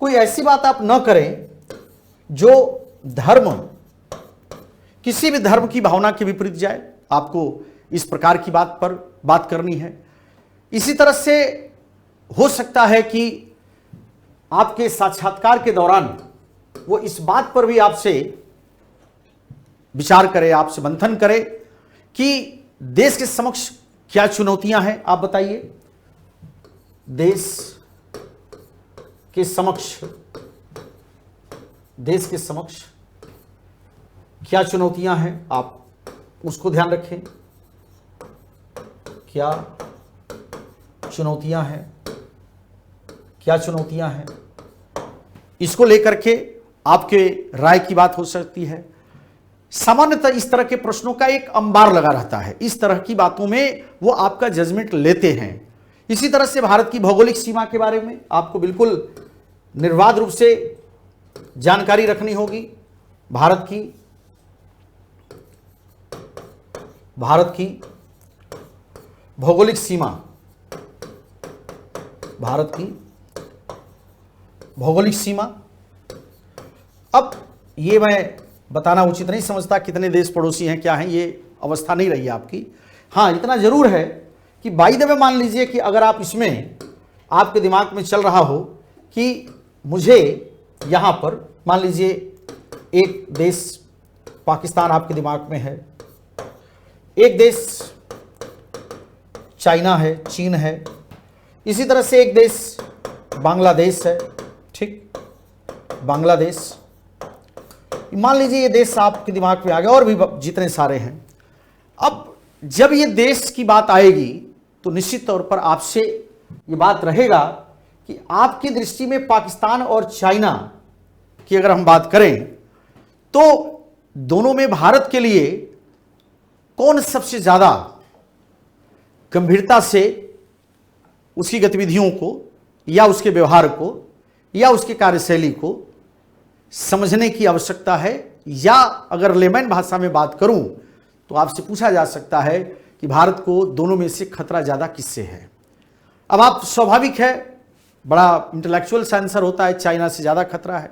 कोई ऐसी बात आप न करें जो धर्म, किसी भी धर्म की भावना के विपरीत जाए, आपको इस प्रकार की बात पर बात करनी है। इसी तरह से हो सकता है कि आपके साक्षात्कार के दौरान वो इस बात पर भी आपसे विचार करे, आपसे मंथन करे कि देश के समक्ष क्या चुनौतियां हैं। आप बताइए, देश के समक्ष क्या चुनौतियां हैं, आप उसको ध्यान रखें। क्या चुनौतियां हैं, इसको लेकर के आपके राय की बात हो सकती है। सामान्यतः इस तरह के प्रश्नों का एक अंबार लगा रहता है, इस तरह की बातों में वो आपका जजमेंट लेते हैं। इसी तरह से भारत की भौगोलिक सीमा के बारे में आपको बिल्कुल निर्बाध रूप से जानकारी रखनी होगी। भारत की भौगोलिक सीमा, भारत की भौगोलिक सीमा। अब ये मैं बताना उचित नहीं समझता कितने देश पड़ोसी हैं, क्या हैं, ये अवस्था नहीं रही आपकी। हाँ, इतना जरूर है कि बाय द वे मान लीजिए कि अगर आप इसमें आपके दिमाग में चल रहा हो कि मुझे यहाँ पर मान लीजिए एक देश पाकिस्तान आपके दिमाग में है, एक देश चाइना है, चीन है, इसी तरह से एक देश बांग्लादेश है, ठीक, बांग्लादेश, मान लीजिए ये देश आपके दिमाग में आ गया, और भी जितने सारे हैं। अब जब ये देश की बात आएगी तो निश्चित तौर पर आपसे ये बात रहेगा कि आपकी दृष्टि में पाकिस्तान और चाइना की अगर हम बात करें तो दोनों में भारत के लिए कौन सबसे ज्यादा गंभीरता से उसकी गतिविधियों को या उसके व्यवहार को या उसकी कार्यशैली को समझने की आवश्यकता है। या अगर लेमैन भाषा में बात करूं तो आपसे पूछा जा सकता है कि भारत को दोनों में से खतरा ज्यादा किससे है। अब आप स्वाभाविक है, बड़ा इंटेलेक्चुअल सा आंसर होता है, चाइना से ज्यादा खतरा है।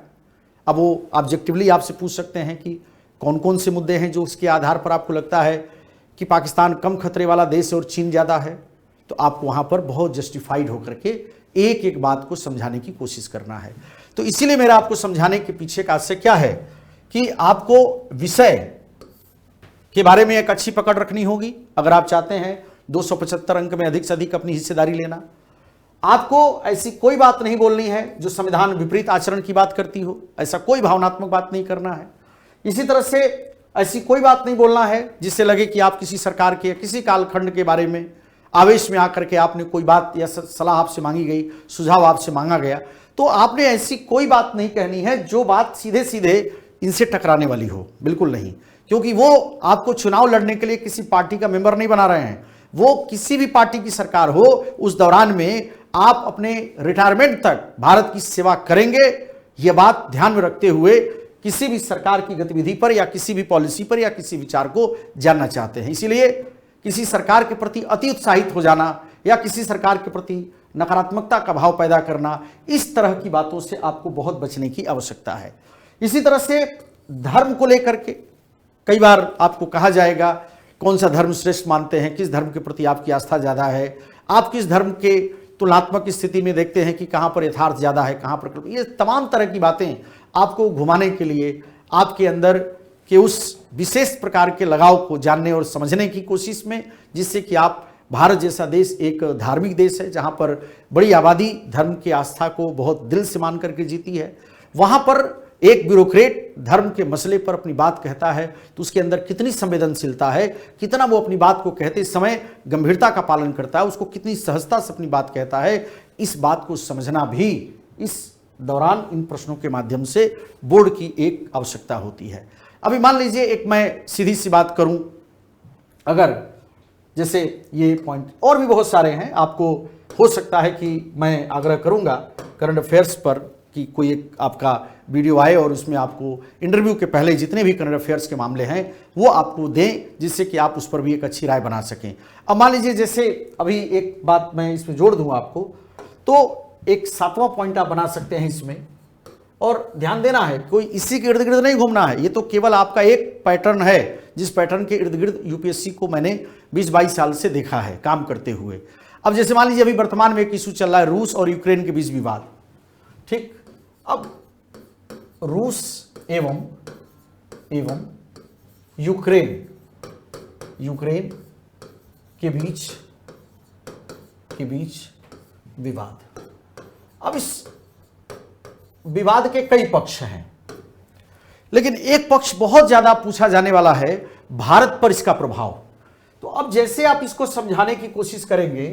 अब वो ऑब्जेक्टिवली आपसे पूछ सकते हैं कि कौन कौन से मुद्दे हैं जो उसके आधार पर आपको लगता है कि पाकिस्तान कम खतरे वाला देश है और चीन ज्यादा है, तो आपको वहां पर बहुत जस्टिफाइड होकर के एक एक बात को समझाने की कोशिश करना है। तो इसीलिए मेरा आपको समझाने के पीछे का आशय क्या है कि आपको विषय के बारे में एक अच्छी पकड़ रखनी होगी। अगर आप चाहते हैं 275 अंक में अधिक से अधिक अपनी हिस्सेदारी लेना, आपको ऐसी कोई बात नहीं बोलनी है जो संविधान विपरीत आचरण की बात करती हो, ऐसा कोई भावनात्मक बात नहीं करना है। इसी तरह से ऐसी कोई बात नहीं बोलना है जिससे लगे कि आप किसी सरकार के किसी कालखंड के बारे में आवेश में आकर के आपने कोई बात या सलाह आपसे मांगी गई, सुझाव आपसे मांगा गया, तो आपने ऐसी कोई बात नहीं कहनी है जो बात सीधे सीधे इनसे टकराने वाली हो, बिल्कुल नहीं। क्योंकि वो आपको चुनाव लड़ने के लिए किसी पार्टी का मेंबर नहीं बना रहे हैं, वो किसी भी पार्टी की सरकार हो उस दौरान में आप अपने रिटायरमेंट तक भारत की सेवा करेंगे, यह बात ध्यान में रखते हुए किसी भी सरकार की गतिविधि पर या किसी भी पॉलिसी पर या किसी विचार को जानना चाहते हैं। इसीलिए किसी सरकार के प्रति अति उत्साहित हो जाना या किसी सरकार के प्रति नकारात्मकता का भाव पैदा करना, इस तरह की बातों से आपको बहुत बचने की आवश्यकता है। इसी तरह से धर्म को लेकर के कई बार आपको कहा जाएगा कौन सा धर्म श्रेष्ठ मानते हैं, किस धर्म के प्रति आपकी आस्था ज्यादा है, आप किस धर्म के तुलनात्मक स्थिति में देखते हैं कि कहां पर यथार्थ ज्यादा है, कहां पर, ये तमाम तरह की बातें आपको घुमाने के लिए आपके अंदर के उस विशेष प्रकार के लगाव को जानने और समझने की कोशिश में, जिससे कि आप, भारत जैसा देश एक धार्मिक देश है जहां पर बड़ी आबादी धर्म की आस्था को बहुत दिल से मान करके जीती है, वहां पर एक ब्यूरोक्रेट धर्म के मसले पर अपनी बात कहता है तो उसके अंदर कितनी संवेदनशीलता है, कितना वो अपनी बात को कहते समय गंभीरता का पालन करता है, उसको कितनी सहजता से अपनी बात कहता है, इस बात को समझना भी इस दौरान इन प्रश्नों के माध्यम से बोर्ड की एक आवश्यकता होती है। अभी मान लीजिए एक मैं सीधी सी बात करूं, अगर जैसे ये पॉइंट और भी बहुत सारे हैं, आपको हो सकता है कि मैं आग्रह करूंगा करंट अफेयर्स पर कि कोई एक आपका वीडियो आए और उसमें आपको इंटरव्यू के पहले जितने भी करंट अफेयर्स के मामले हैं वो आपको दें, जिससे कि आप उस पर भी एक अच्छी राय बना सकें। अब मान लीजिए जैसे अभी एक बात मैं इसमें जोड़ दूं आपको, तो एक 7वां पॉइंट आप बना सकते हैं इसमें, और ध्यान देना है कोई इसी के इर्द गिर्द नहीं घूमना है, ये तो केवल आपका एक पैटर्न है जिस पैटर्न के इर्द गिर्द यूपीएससी को मैंने 20-22 साल से देखा है काम करते हुए। अब जैसे मान लीजिए अभी वर्तमान में एक इशू चल रहा है रूस और यूक्रेन के बीच विवाद, ठीक। अब रूस एवं यूक्रेन के बीच विवाद। अब इस विवाद के कई पक्ष हैं, लेकिन एक पक्ष बहुत ज्यादा पूछा जाने वाला है, भारत पर इसका प्रभाव। तो अब जैसे आप इसको समझाने की कोशिश करेंगे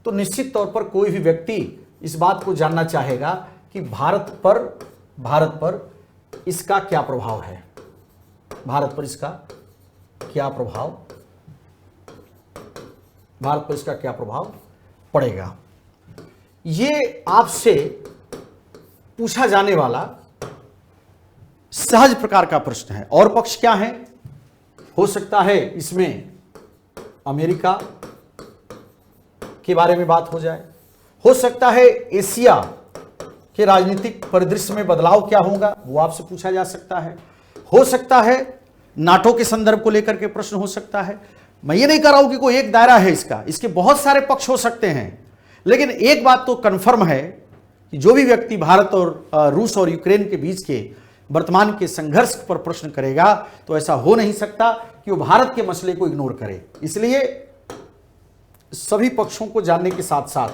तो निश्चित तौर पर कोई भी व्यक्ति इस बात को जानना चाहेगा कि भारत पर इसका क्या प्रभाव है, भारत पर इसका क्या प्रभाव पड़ेगा। ये आपसे पूछा जाने वाला सहज प्रकार का प्रश्न है। और पक्ष क्या है? हो सकता है इसमें अमेरिका के बारे में बात हो जाए, हो सकता है एशिया के राजनीतिक परिदृश्य में बदलाव क्या होगा वो आपसे पूछा जा सकता है, हो सकता है नाटो के संदर्भ को लेकर के प्रश्न हो सकता है। मैं ये नहीं कह रहा हूं कि कोई एक दायरा है इसका, इसके बहुत सारे पक्ष हो सकते हैं, लेकिन एक बात तो कन्फर्म है कि जो भी व्यक्ति भारत और रूस और यूक्रेन के बीच के वर्तमान के संघर्ष पर प्रश्न करेगा तो ऐसा हो नहीं सकता कि वो भारत के मसले को इग्नोर करे। इसलिए सभी पक्षों को जानने के साथ साथ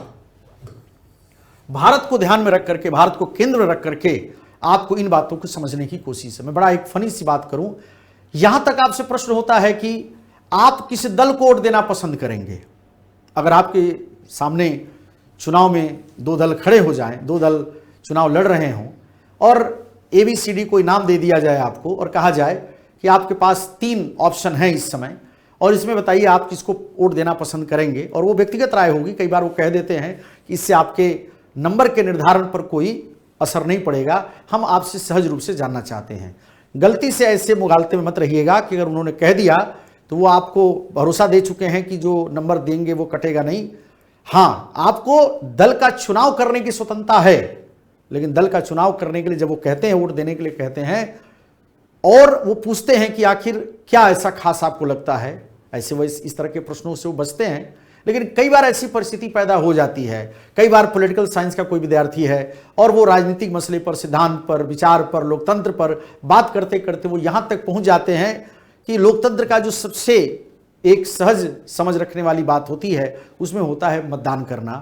भारत को ध्यान में रख करके, भारत को केंद्र में रख करके आपको इन बातों को समझने की कोशिश है। मैं बड़ा एक फनी सी बात करूं, यहां तक आपसे प्रश्न होता है कि आप किस दल को वोट देना पसंद करेंगे। अगर आपके सामने चुनाव में दो दल खड़े हो जाएं, दो दल चुनाव लड़ रहे हों और ABCD कोई नाम दे दिया जाए आपको और कहा जाए कि आपके पास 3 ऑप्शन हैं इस समय और इसमें बताइए आप किसको वोट देना पसंद करेंगे, और वो व्यक्तिगत राय होगी। कई बार वो कह देते हैं कि इससे आपके नंबर के निर्धारण पर कोई असर नहीं पड़ेगा, हम आपसे सहज रूप से जानना चाहते हैं। गलती से ऐसे मुगालते में मत रहिएगा कि अगर उन्होंने कह दिया तो वो आपको भरोसा दे चुके हैं कि जो नंबर देंगे वो कटेगा नहीं। हाँ, आपको दल का चुनाव करने की स्वतंत्रता है, लेकिन दल का चुनाव करने के लिए जब वो कहते हैं, वोट देने के लिए कहते हैं और वो पूछते हैं कि आखिर क्या ऐसा खास आपको लगता है, ऐसे वो इस तरह के प्रश्नों से वो बचते हैं। लेकिन कई बार ऐसी परिस्थिति पैदा हो जाती है, कई बार पॉलिटिकल साइंस का कोई विद्यार्थी है और वो राजनीतिक मसले पर, सिद्धांत पर, विचार पर, लोकतंत्र पर बात करते करते वो यहां तक पहुंच जाते हैं कि लोकतंत्र का जो सबसे एक सहज समझ रखने वाली बात होती है उसमें होता है मतदान करना।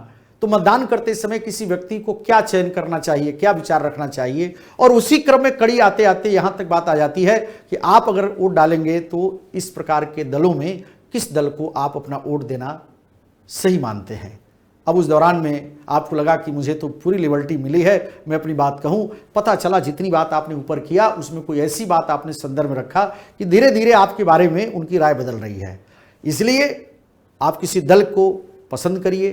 तो मतदान करते समय किसी व्यक्ति को क्या चयन करना चाहिए, क्या विचार रखना चाहिए, और उसी क्रम में कड़ी आते आते यहां तक बात आ जाती है कि आप अगर वोट डालेंगे तो इस प्रकार के दलों में किस दल को आप अपना वोट देना सही मानते हैं। अब उस दौरान में आपको लगा कि मुझे तो पूरी लिबर्टी मिली है, मैं अपनी बात कहूं, पता चला जितनी बात आपने ऊपर किया उसमें कोई ऐसी बात आपने संदर्भ में रखा कि धीरे धीरे आपके बारे में उनकी राय बदल रही है। इसलिए आप किसी दल को पसंद करिए,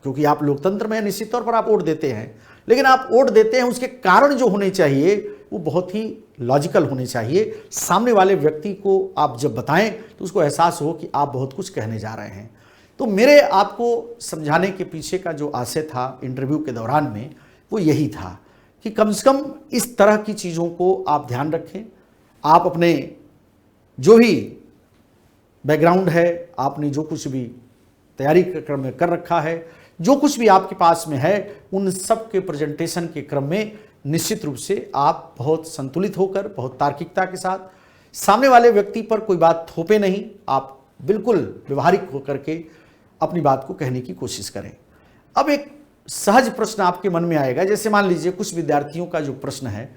क्योंकि आप लोकतंत्र में निश्चित तौर पर आप वोट देते हैं, लेकिन आप वोट देते हैं उसके कारण जो होने चाहिए वो बहुत ही लॉजिकल होने चाहिए। सामने वाले व्यक्ति को आप जब बताएं तो उसको एहसास हो कि आप बहुत कुछ कहने जा रहे हैं। तो मेरे आपको समझाने के पीछे का जो आशय था इंटरव्यू के दौरान में वो यही था कि कम से कम इस तरह की चीज़ों को आप ध्यान रखें। आप अपने जो भी बैकग्राउंड है, आपने जो कुछ भी तैयारी के क्रम में कर रखा है, जो कुछ भी आपके पास में है, उन सब के प्रेजेंटेशन के क्रम में निश्चित रूप से आप बहुत संतुलित होकर, बहुत तार्किकता के साथ, सामने वाले व्यक्ति पर कोई बात थोपे नहीं, आप बिल्कुल व्यवहारिक होकर के अपनी बात को कहने की कोशिश करें। अब एक सहज प्रश्न आपके मन में आएगा, जैसे मान लीजिए कुछ विद्यार्थियों का जो प्रश्न है,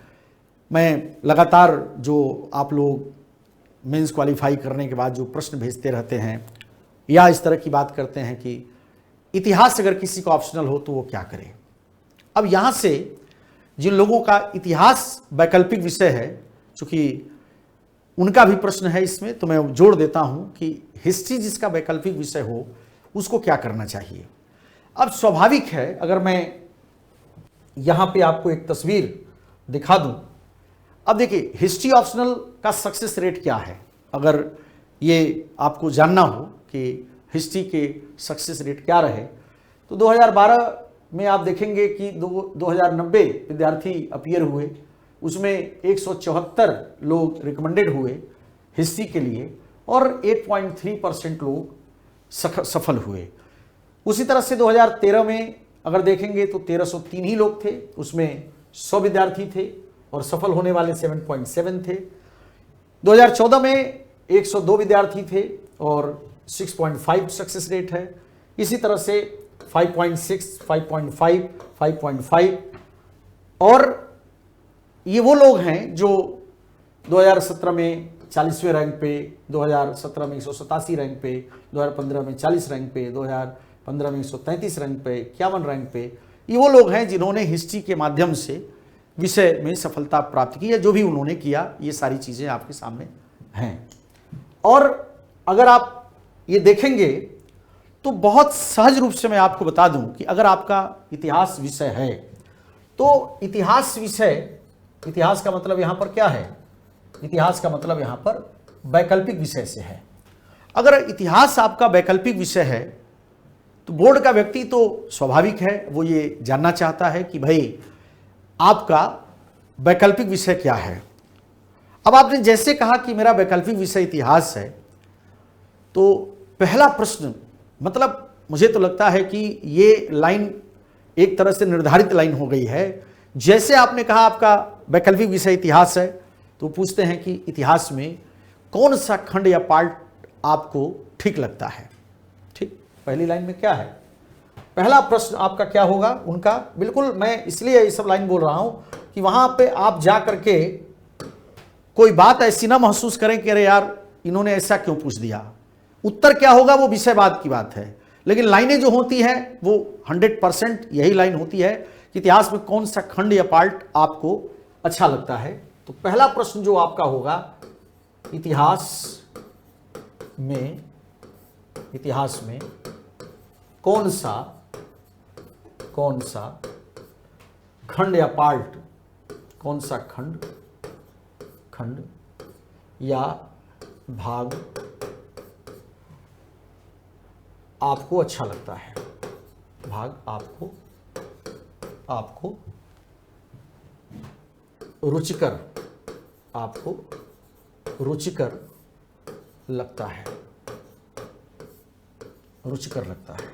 मैं लगातार जो आप लोग मेंस क्वालिफाई करने के बाद जो प्रश्न भेजते रहते हैं या इस तरह की बात करते हैं कि इतिहास अगर किसी को ऑप्शनल हो तो वो क्या करे। अब यहाँ से जिन लोगों का इतिहास वैकल्पिक विषय है, चूंकि उनका भी प्रश्न है इसमें, तो मैं जोड़ देता हूं कि हिस्ट्री जिसका वैकल्पिक विषय हो उसको क्या करना चाहिए। अब स्वाभाविक है, अगर मैं यहां पे आपको एक तस्वीर दिखा दूं, अब देखिए हिस्ट्री ऑप्शनल का सक्सेस रेट क्या है। अगर ये आपको जानना हो कि हिस्ट्री के सक्सेस रेट क्या रहे तो 2012 में आप देखेंगे कि 2090 विद्यार्थी अपीयर हुए, उसमें 174 लोग रिकमेंडेड हुए हिस्ट्री के लिए और 8.3% लोग सफल हुए। उसी तरह से 2013 में अगर देखेंगे तो 1303 ही लोग थे, उसमें 100 विद्यार्थी थे और सफल होने वाले 7.7 थे। 2014 में 102 विद्यार्थी थे और 6.5 सक्सेस रेट है। इसी तरह से 5.6, 5.5, 5.5 और ये वो लोग हैं जो 2017 में 40वें रैंक पे, 2017 में 187 रैंक पे, 2015 में 40 रैंक पे, 2015 में 133 रैंक पे, 51 रैंक पे, ये वो लोग हैं जिन्होंने हिस्ट्री के माध्यम से विषय में सफलता प्राप्त की, या जो भी उन्होंने किया, ये सारी चीज़ें आपके सामने हैं। और अगर आप ये देखेंगे तो बहुत सहज रूप से मैं आपको बता दूं कि अगर आपका इतिहास विषय है तो इतिहास विषय, इतिहास का मतलब यहाँ पर क्या है? इतिहास का मतलब यहाँ पर वैकल्पिक विषय से है। अगर इतिहास आपका वैकल्पिक विषय है तो बोर्ड का व्यक्ति तो स्वाभाविक है, वो ये जानना चाहता है कि भाई आपका वैकल्पिक विषय क्या है। अब आपने जैसे कहा कि मेरा वैकल्पिक विषय इतिहास है, तो पहला प्रश्न, मतलब मुझे तो लगता है कि ये लाइन एक तरह से निर्धारित लाइन हो गई है। जैसे आपने कहा आपका वैकल्पिक विषय इतिहास है, तो पूछते हैं कि इतिहास में कौन सा खंड या पार्ट आपको ठीक लगता है। ठीक, पहली लाइन में क्या है? पहला प्रश्न आपका क्या होगा उनका? बिल्कुल, मैं इसलिए ये सब लाइन बोल रहा हूं कि वहां पे आप जा करके कोई बात ऐसी ना महसूस करें कि अरे यार इन्होंने ऐसा क्यों पूछ दिया। उत्तर क्या होगा वो विषयवाद की बात है, लेकिन लाइनें जो होती हैं वो 100% यही लाइन होती है कि इतिहास में कौन सा खंड या पार्ट आपको अच्छा लगता है। तो पहला प्रश्न जो आपका होगा, इतिहास में कौन सा खंड या पार्ट, कौन सा खंड या भाग आपको अच्छा लगता है, भाग आपको रुचिकर लगता है, रुचिकर लगता है।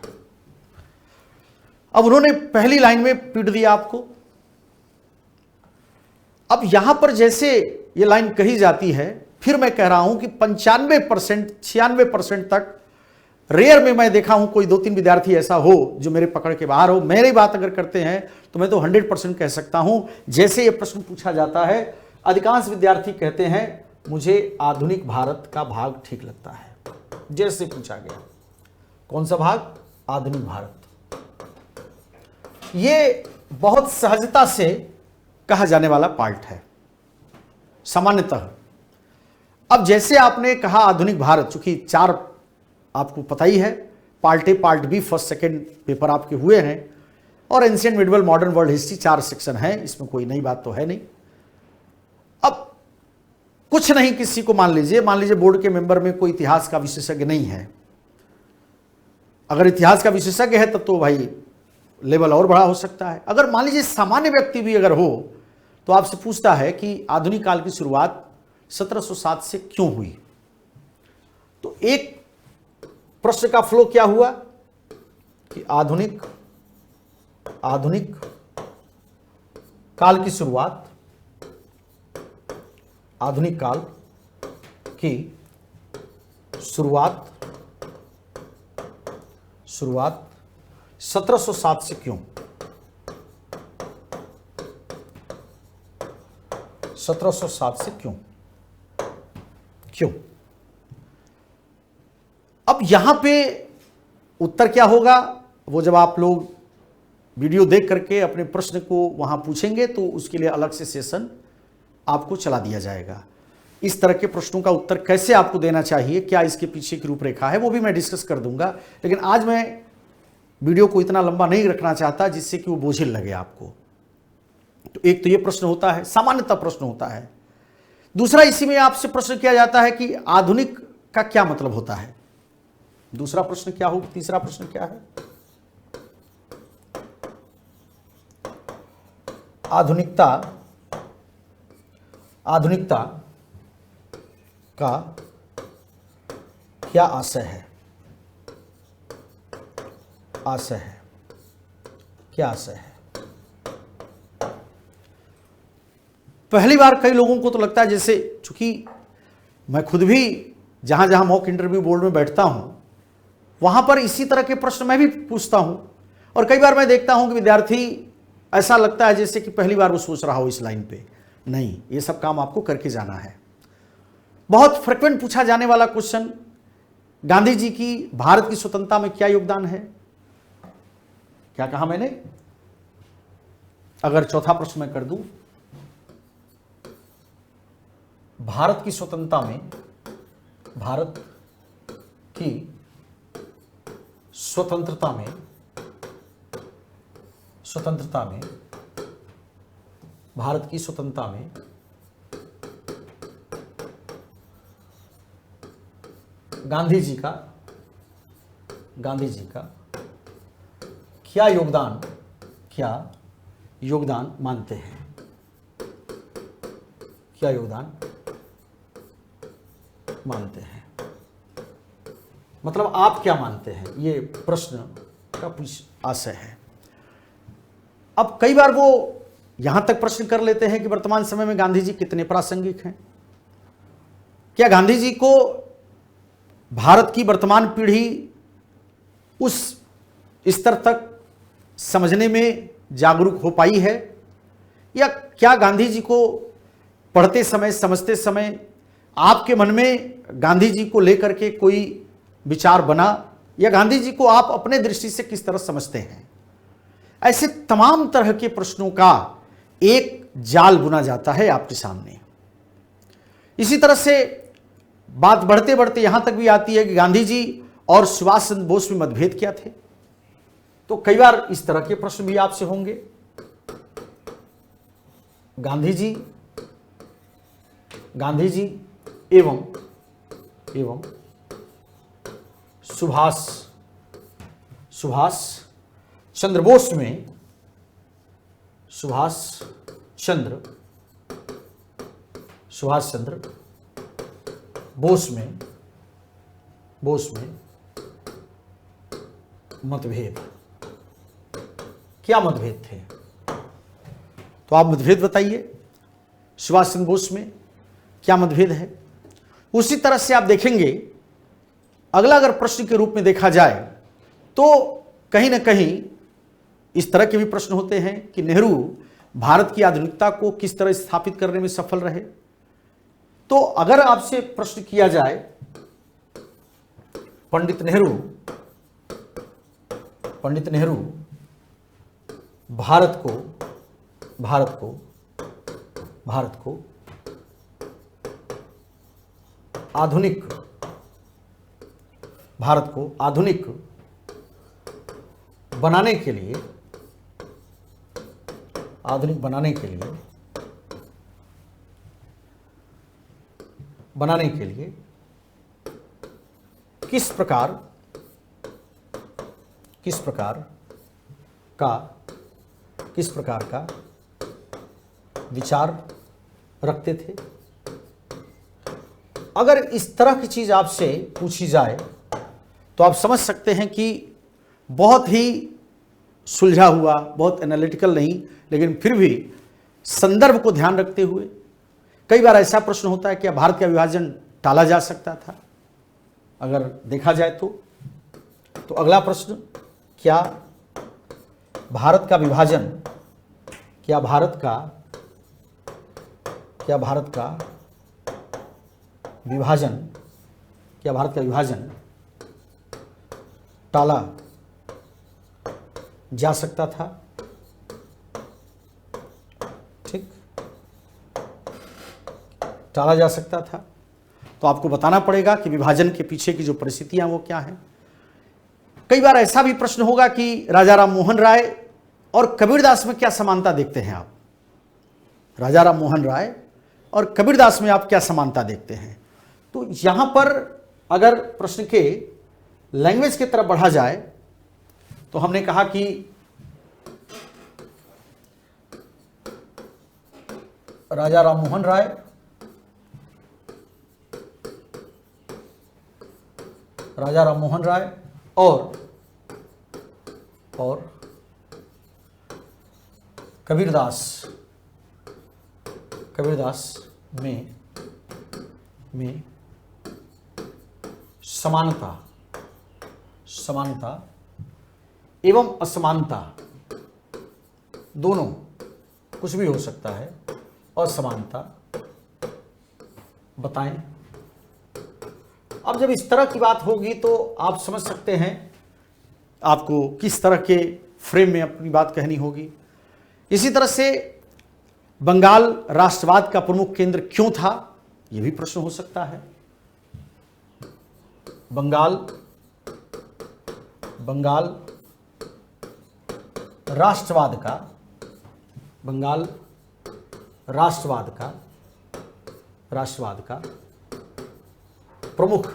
अब उन्होंने पहली लाइन में पीट दिया आपको। अब यहां पर जैसे ये लाइन कही जाती है, फिर मैं कह रहा हूं कि 95%, 96% तक, रेयर में मैं देखा हूं कोई 2-3 विद्यार्थी ऐसा हो जो मेरे पकड़ के बाहर हो। मेरी बात अगर करते हैं तो मैं तो 100% कह सकता हूं। जैसे ये प्रश्न पूछा जाता है, अधिकांश विद्यार्थी कहते हैं मुझे आधुनिक भारत का भाग ठीक लगता है। जैसे पूछा गया कौन सा भाग? आधुनिक भारत। ये बहुत सहजता से कहा जाने वाला पार्ट है सामान्यतः। अब जैसे आपने कहा आधुनिक भारत, चूंकि 4 आपको पता ही है, part A, part B, first second paper आपके हुए हैं, और ancient, medieval, modern, world history 4 section है, इसमें कोई नई बात तो है नहीं। अब कुछ नहीं, किसी को मान लीजिए बोर्ड के मेंबर में कोई इतिहास का विशेषज्ञ नहीं है। अगर इतिहास का विशेषज्ञ है तब तो भाई लेवल और बड़ा हो सकता है। अगर मान लीजिए सामान्य व्यक्ति भी अगर हो तो आपसे पूछता है कि आधुनिक काल की शुरुआत 1707 से क्यों हुई, तो एक प्रश्न का फ्लो क्या हुआ कि आधुनिक काल की शुरुआत, आधुनिक काल की शुरुआत 1707 से क्यों, 1707 से क्यों। अब यहां पे उत्तर क्या होगा, वो जब आप लोग वीडियो देख करके अपने प्रश्न को वहां पूछेंगे तो उसके लिए अलग से सेशन आपको चला दिया जाएगा। इस तरह के प्रश्नों का उत्तर कैसे आपको देना चाहिए, क्या इसके पीछे की रूपरेखा है, वो भी मैं डिस्कस कर दूंगा। लेकिन आज मैं वीडियो को इतना लंबा नहीं रखना चाहता जिससे कि वो बोझिल लगे आपको। तो एक तो ये प्रश्न होता है, सामान्यतः प्रश्न होता है। दूसरा, इसी में आपसे प्रश्न किया जाता है कि आधुनिक का क्या मतलब होता है। दूसरा प्रश्न क्या हो, तीसरा प्रश्न क्या है, आधुनिकता का क्या आशय है, क्या आशय है। पहली बार कई लोगों को तो लगता है, जैसे चूंकि मैं खुद भी जहाँ जहाँ मॉक इंटरव्यू बोर्ड में बैठता हूँ वहाँ पर इसी तरह के प्रश्न मैं भी पूछता हूँ, और कई बार मैं देखता हूँ कि विद्यार्थी ऐसा लगता है जैसे कि पहली बार वो सोच रहा हो इस लाइन पे। नहीं, ये सब काम आपको करके जाना है। बहुत फ्रिक्वेंट पूछा जाने वाला क्वेश्चन, गांधी जी की भारत की स्वतंत्रता में क्या योगदान है? क्या कहा मैंने? अगर चौथा प्रश्न मैं कर दूं, भारत की स्वतंत्रता में, भारत की स्वतंत्रता में, भारत की स्वतंत्रता में गांधी जी का क्या योगदान मानते हैं? क्या योगदान मानते हैं? मतलब आप क्या मानते हैं, ये प्रश्न का आशय है। अब कई बार वो यहां तक प्रश्न कर लेते हैं कि वर्तमान समय में गांधी जी कितने प्रासंगिक हैं? क्या गांधी जी को भारत की वर्तमान पीढ़ी उस स्तर तक समझने में जागरूक हो पाई है, या क्या गांधी जी को पढ़ते समय, समझते समय आपके मन में गांधी जी को लेकर के कोई विचार बना, या गांधी जी को आप अपने दृष्टि से किस तरह समझते हैं? ऐसे तमाम तरह के प्रश्नों का एक जाल बुना जाता है आपके सामने। इसी तरह से बात बढ़ते बढ़ते यहां तक भी आती है कि गांधी जी और सुभाष चंद्र बोस में मतभेद क्या थे। तो कई बार इस तरह के प्रश्न भी आपसे होंगे। गांधी जी एवं सुभाष चंद्र बोस में, सुभाष चंद्र बोस में मतभेद, क्या मतभेद थे? तो आप मतभेद बताइए, सुभाष चंद्र बोस में क्या मतभेद है? उसी तरह से आप देखेंगे, अगला अगर प्रश्न के रूप में देखा जाए तो कहीं ना कहीं इस तरह के भी प्रश्न होते हैं कि नेहरू भारत की आधुनिकता को किस तरह स्थापित करने में सफल रहे। तो अगर आपसे प्रश्न किया जाए, पंडित नेहरू भारत को आधुनिक बनाने के लिए किस प्रकार का विचार रखते थे? अगर इस तरह की चीज आपसे पूछी जाए तो आप समझ सकते हैं कि बहुत ही सुलझा हुआ, बहुत एनालिटिकल नहीं, लेकिन फिर भी संदर्भ को ध्यान रखते हुए। कई बार ऐसा प्रश्न होता है कि भारत का विभाजन टाला जा सकता था, अगर देखा जाए तो अगला प्रश्न, क्या भारत का विभाजन टाला जा सकता था? ठीक, टाला जा सकता था। तो आपको बताना पड़ेगा कि विभाजन के पीछे की जो परिस्थितियां वो क्या हैं। कई बार ऐसा भी प्रश्न होगा कि राजा राम मोहन राय और कबीरदास में क्या समानता देखते हैं आप? राजा राम मोहन राय और कबीरदास में आप क्या समानता देखते हैं? तो यहां पर अगर प्रश्न के लैंग्वेज की तरफ बढ़ा जाए तो हमने कहा कि राजा राम मोहन राय और कबीरदास में समानता, समानता एवं असमानता, दोनों कुछ भी हो सकता है, असमानता बताएं। अब जब इस तरह की बात होगी तो आप समझ सकते हैं आपको किस तरह के फ्रेम में अपनी बात कहनी होगी। इसी तरह से बंगाल राष्ट्रवाद का प्रमुख केंद्र क्यों था, यह भी प्रश्न हो सकता है। बंगाल राष्ट्रवाद का, बंगाल राष्ट्रवाद का प्रमुख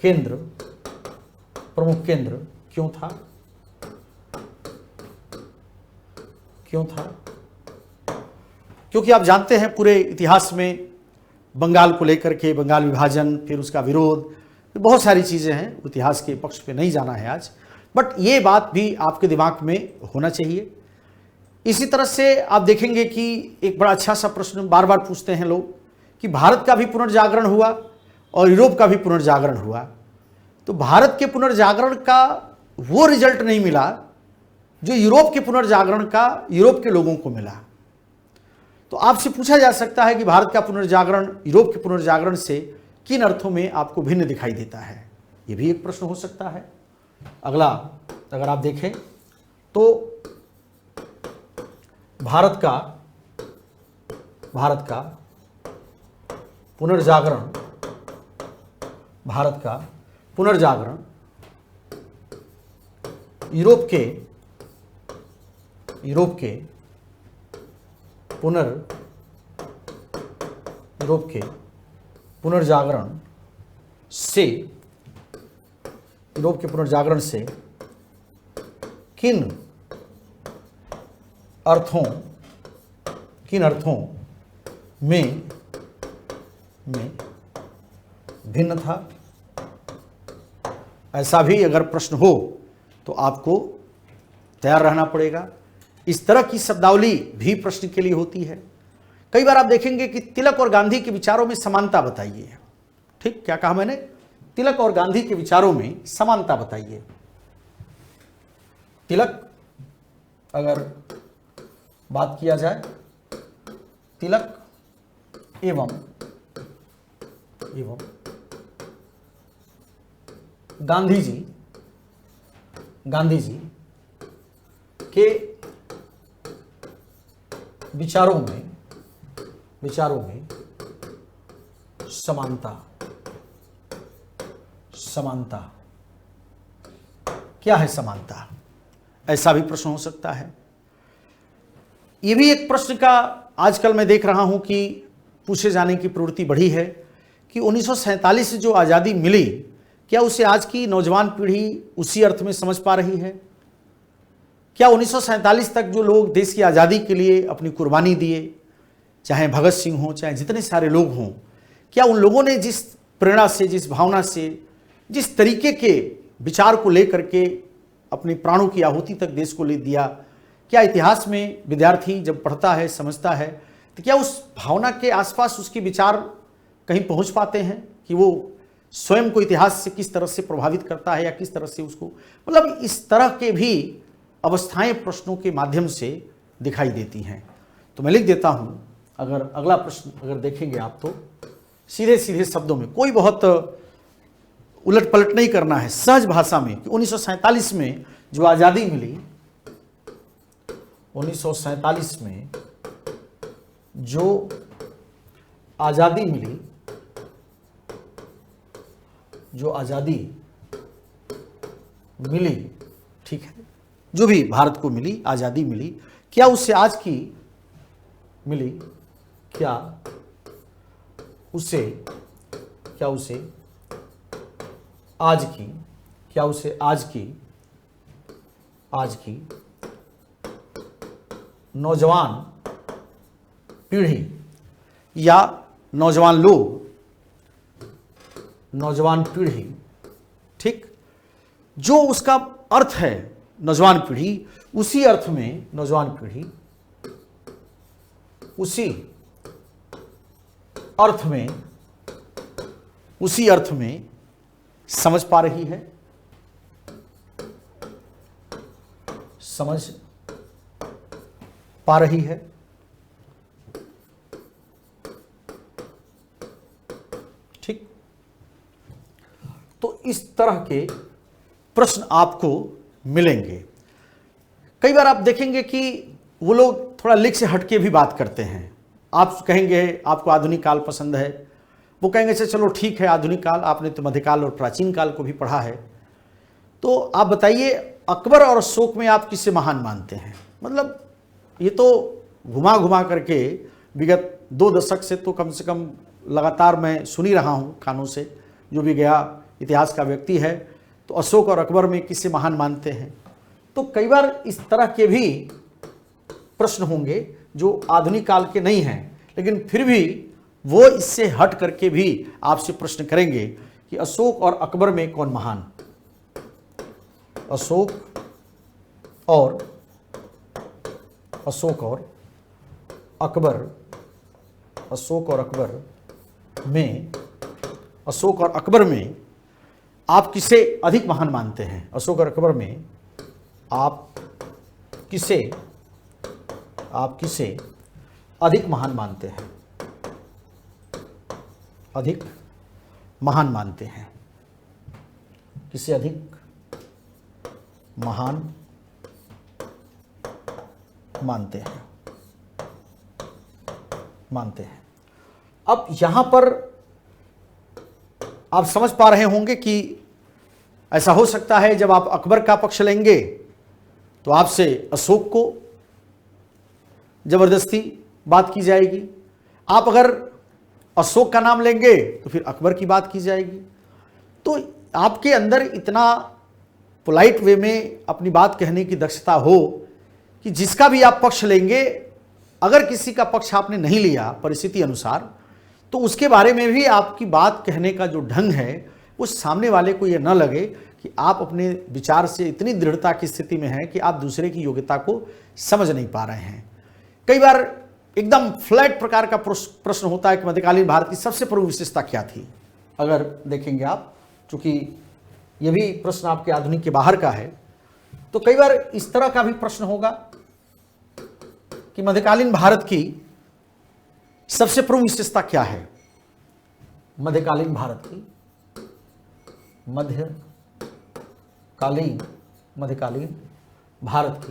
केंद्र क्यों था, क्योंकि आप जानते हैं पूरे इतिहास में बंगाल को लेकर के, बंगाल विभाजन, फिर उसका विरोध, बहुत सारी चीजें हैं। इतिहास के पक्ष पे नहीं जाना है आज, बट ये बात भी आपके दिमाग में होना चाहिए। इसी तरह से आप देखेंगे कि एक बड़ा अच्छा सा प्रश्न बार बार पूछते हैं लोग कि भारत का भी पुनर्जागरण हुआ और यूरोप का भी पुनर्जागरण हुआ, तो भारत के पुनर्जागरण का वो रिजल्ट नहीं मिला जो यूरोप के पुनर्जागरण का यूरोप के लोगों को मिला। तो आपसे पूछा जा सकता है कि भारत का पुनर्जागरण यूरोप के पुनर्जागरण से किन अर्थों में आपको भिन्न दिखाई देता है, यह भी एक प्रश्न हो सकता है। अगला अगर आप देखें तो भारत का पुनर्जागरण यूरोप के पुनर्जागरण से किन अर्थों में भिन्न था, ऐसा भी अगर प्रश्न हो तो आपको तैयार रहना पड़ेगा। इस तरह की शब्दावली भी प्रश्न के लिए होती है। कई बार आप देखेंगे कि तिलक और गांधी के विचारों में समानता बताइए। ठीक, क्या कहा मैंने? तिलक और गांधी के विचारों में समानता बताइए। तिलक अगर बात किया जाए, तिलक एवं गांधी जी के विचारों में समानता क्या है? समानता, ऐसा भी प्रश्न हो सकता है। यह भी एक प्रश्न का आजकल मैं देख रहा हूं कि पूछे जाने की प्रवृत्ति बढ़ी है कि 1947 से जो आज़ादी मिली, क्या उसे आज की नौजवान पीढ़ी उसी अर्थ में समझ पा रही है? क्या 1947 तक जो लोग देश की आज़ादी के लिए अपनी कुर्बानी दिए, चाहे भगत सिंह हो, चाहे जितने सारे लोग हों, क्या उन लोगों ने जिस प्रेरणा से, जिस भावना से, जिस तरीके के विचार को लेकर के अपने प्राणों की आहुति तक देश को ले दिया, क्या इतिहास में विद्यार्थी जब पढ़ता है, समझता है, तो क्या उस भावना के आसपास उसके विचार कहीं पहुंच पाते हैं कि वो स्वयं को इतिहास से किस तरह से प्रभावित करता है या किस तरह से उसको, मतलब इस तरह के भी अवस्थाएं प्रश्नों के माध्यम से दिखाई देती हैं। तो मैं लिख देता हूं, अगर अगला प्रश्न अगर देखेंगे आप तो सीधे सीधे शब्दों में, कोई बहुत उलट पलट नहीं करना है, सहज भाषा में कि 1947 में जो आज़ादी मिली, 1947 में जो आज़ादी मिली, ठीक है, जो भी भारत को मिली, आज़ादी मिली, क्या उससे आज की मिली, क्या उसे आज की नौजवान पीढ़ी या नौजवान पीढ़ी, ठीक, जो उसका अर्थ है नौजवान पीढ़ी, उसी अर्थ में नौजवान पीढ़ी, उसी अर्थ में समझ पा रही है? समझ पा रही है? ठीक। तो इस तरह के प्रश्न आपको मिलेंगे। कई बार आप देखेंगे कि वो लोग थोड़ा लिख से हटके भी बात करते हैं। आप कहेंगे आपको आधुनिक काल पसंद है, वो कहेंगे से चलो ठीक है आधुनिक काल, आपने तो मध्यकाल और प्राचीन काल को भी पढ़ा है, तो आप बताइए अकबर और अशोक में आप किसे महान मानते हैं? मतलब ये तो घुमा घुमा करके विगत 2 दशक से तो कम लगातार मैं सुन ही रहा हूँ कानों से, जो भी गया इतिहास का व्यक्ति है, तो अशोक और अकबर में किसे महान मानते हैं? तो कई बार इस तरह के भी प्रश्न होंगे जो आधुनिक काल के नहीं हैं, लेकिन फिर भी वो इससे हट करके भी आपसे प्रश्न करेंगे कि अशोक और अकबर में कौन महान? अशोक और अकबर, अशोक और अकबर में आप किसे अधिक महान मानते हैं? अशोक और अकबर में आप किसे अधिक महान मानते हैं? अधिक महान मानते हैं, किसे अधिक महान मानते हैं। अब यहां पर आप समझ पा रहे होंगे कि ऐसा हो सकता है जब आप अकबर का पक्ष लेंगे तो आपसे अशोक को जबरदस्ती बात की जाएगी, आप अगर अशोक का नाम लेंगे तो फिर अकबर की बात की जाएगी। तो आपके अंदर इतना पोलाइट वे में अपनी बात कहने की दक्षता हो कि जिसका भी आप पक्ष लेंगे, अगर किसी का पक्ष आपने नहीं लिया परिस्थिति अनुसार, तो उसके बारे में भी आपकी बात कहने का जो ढंग है वो सामने वाले को ये न लगे कि आप अपने विचार से इतनी दृढ़ता की स्थिति में हैं कि आप दूसरे की योग्यता को समझ नहीं पा रहे हैं। कई बार एकदम फ्लैट प्रकार का प्रश्न होता है कि मध्यकालीन भारत की सबसे प्रमुख विशेषता क्या थी? अगर देखेंगे आप, चूंकि यह भी प्रश्न आपके आधुनिक के बाहर का है, तो कई बार इस तरह का भी प्रश्न होगा कि मध्यकालीन भारत की सबसे प्रमुख विशेषता क्या है? मध्यकालीन भारत की मध्यकालीन भारत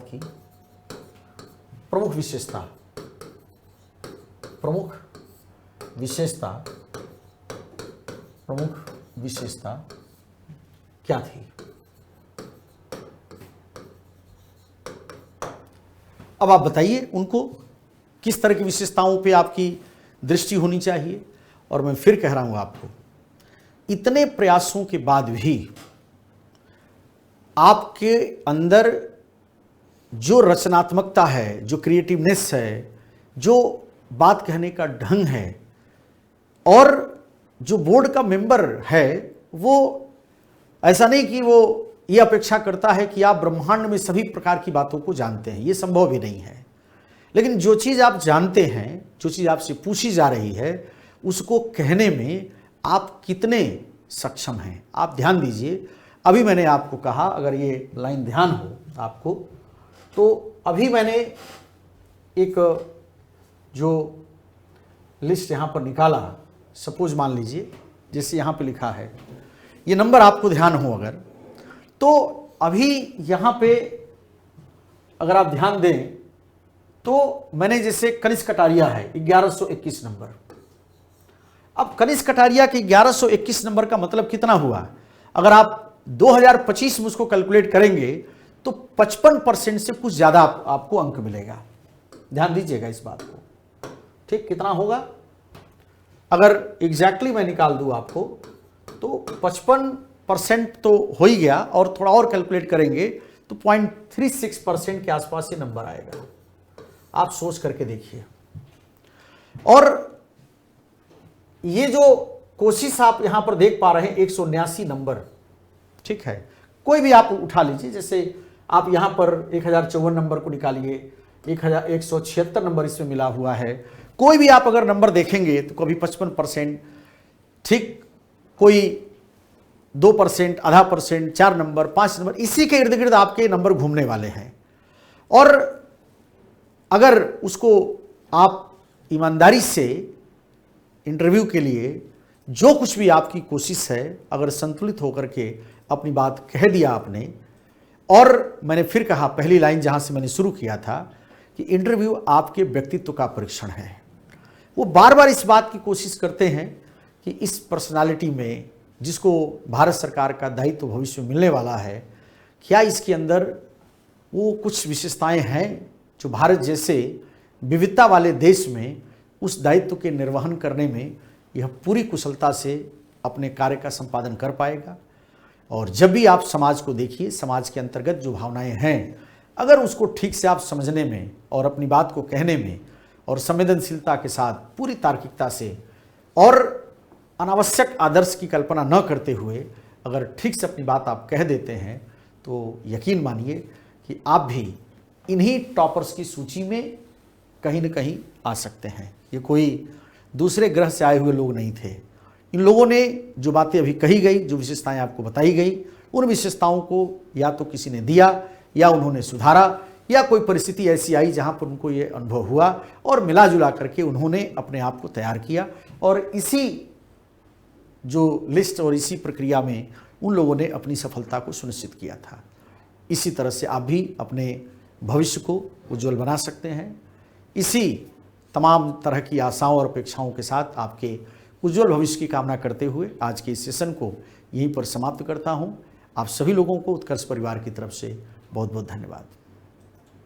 की प्रमुख विशेषता क्या थी? अब आप बताइए उनको किस तरह की विशेषताओं पे आपकी दृष्टि होनी चाहिए। और मैं फिर कह रहा हूं आपको, इतने प्रयासों के बाद भी आपके अंदर जो रचनात्मकता है, जो क्रिएटिवनेस है, जो बात कहने का ढंग है, और जो बोर्ड का मेंबर है, वो ऐसा नहीं कि वो ये अपेक्षा करता है कि आप ब्रह्मांड में सभी प्रकार की बातों को जानते हैं, ये संभव भी नहीं है। लेकिन जो चीज़ आप जानते हैं, जो चीज़ आपसे पूछी जा रही है, उसको कहने में आप कितने सक्षम हैं, आप ध्यान दीजिए। अभी मैंने आपको कहा, अगर ये लाइन ध्यान हो आपको, तो अभी मैंने एक जो लिस्ट यहाँ पर निकाला, सपोज मान लीजिए जैसे यहाँ पे लिखा है, ये नंबर आपको ध्यान हो अगर, तो अभी यहाँ पे अगर आप ध्यान दें तो मैंने जैसे कनिष्क कटारिया है 1121 नंबर। अब कनिष्क कटारिया के 1121 नंबर का मतलब कितना हुआ? अगर आप 2025 में उसको कैलकुलेट करेंगे तो 55% से कुछ ज्यादा आपको अंक मिलेगा। ध्यान दीजिएगा इस बात को, ठीक? कितना होगा? अगर एग्जैक्टली मैं निकाल दूं आपको तो 55% तो हो ही गया, और थोड़ा और कैलकुलेट करेंगे तो 0.36% के आसपास ये नंबर आएगा। आप सोच करके देखिए। और ये जो कोशिश आप यहां पर देख पा रहे हैं 179 नंबर, ठीक है? कोई भी आप उठा लीजिए, जैसे आप यहां पर 1054 नंबर को निकालिए, 1176 नंबर इसमें मिला हुआ है। कोई भी आप अगर नंबर देखेंगे तो कभी 55%, ठीक, कोई 2%, आधा %, 4 नंबर, 5 नंबर, इसी के इर्द गिर्द आपके नंबर घूमने वाले हैं। और अगर उसको आप ईमानदारी से इंटरव्यू के लिए जो कुछ भी आपकी कोशिश है, अगर संतुलित होकर के अपनी बात कह दिया आपने, और मैंने फिर कहा पहली लाइन जहां से मैंने शुरू किया था कि इंटरव्यू आपके व्यक्तित्व का परीक्षण है। वो बार बार इस बात की कोशिश करते हैं कि इस पर्सनालिटी में, जिसको भारत सरकार का दायित्व भविष्य में मिलने वाला है, क्या इसके अंदर वो कुछ विशेषताएं हैं जो भारत जैसे विविधता वाले देश में उस दायित्व के निर्वहन करने में यह पूरी कुशलता से अपने कार्य का संपादन कर पाएगा। और जब भी आप समाज को देखिए, समाज के अंतर्गत जो भावनाएं हैं, अगर उसको ठीक से आप समझने में और अपनी बात को कहने में और संवेदनशीलता के साथ पूरी तार्किकता से और अनावश्यक आदर्श की कल्पना न करते हुए अगर ठीक से अपनी बात आप कह देते हैं, तो यकीन मानिए कि आप भी इन्हीं टॉपर्स की सूची में कहीं न कहीं आ सकते हैं। ये कोई दूसरे ग्रह से आए हुए लोग नहीं थे। इन लोगों ने जो बातें अभी कही गई, जो विशेषताएं आपको बताई गई, उन विशेषताओं को या तो किसी ने दिया या उन्होंने सुधारा, या कोई परिस्थिति ऐसी आई जहां पर उनको ये अनुभव हुआ और मिला जुला करके उन्होंने अपने आप को तैयार किया, और इसी जो लिस्ट और इसी प्रक्रिया में उन लोगों ने अपनी सफलता को सुनिश्चित किया था। इसी तरह से आप भी अपने भविष्य को उज्जवल बना सकते हैं। इसी तमाम तरह की आशाओं और अपेक्षाओं के साथ आपके उज्जवल भविष्य की कामना करते हुए आज के इस सेशन को यहीं पर समाप्त करता हूं। आप सभी लोगों को उत्कर्ष परिवार की तरफ से बहुत बहुत धन्यवाद।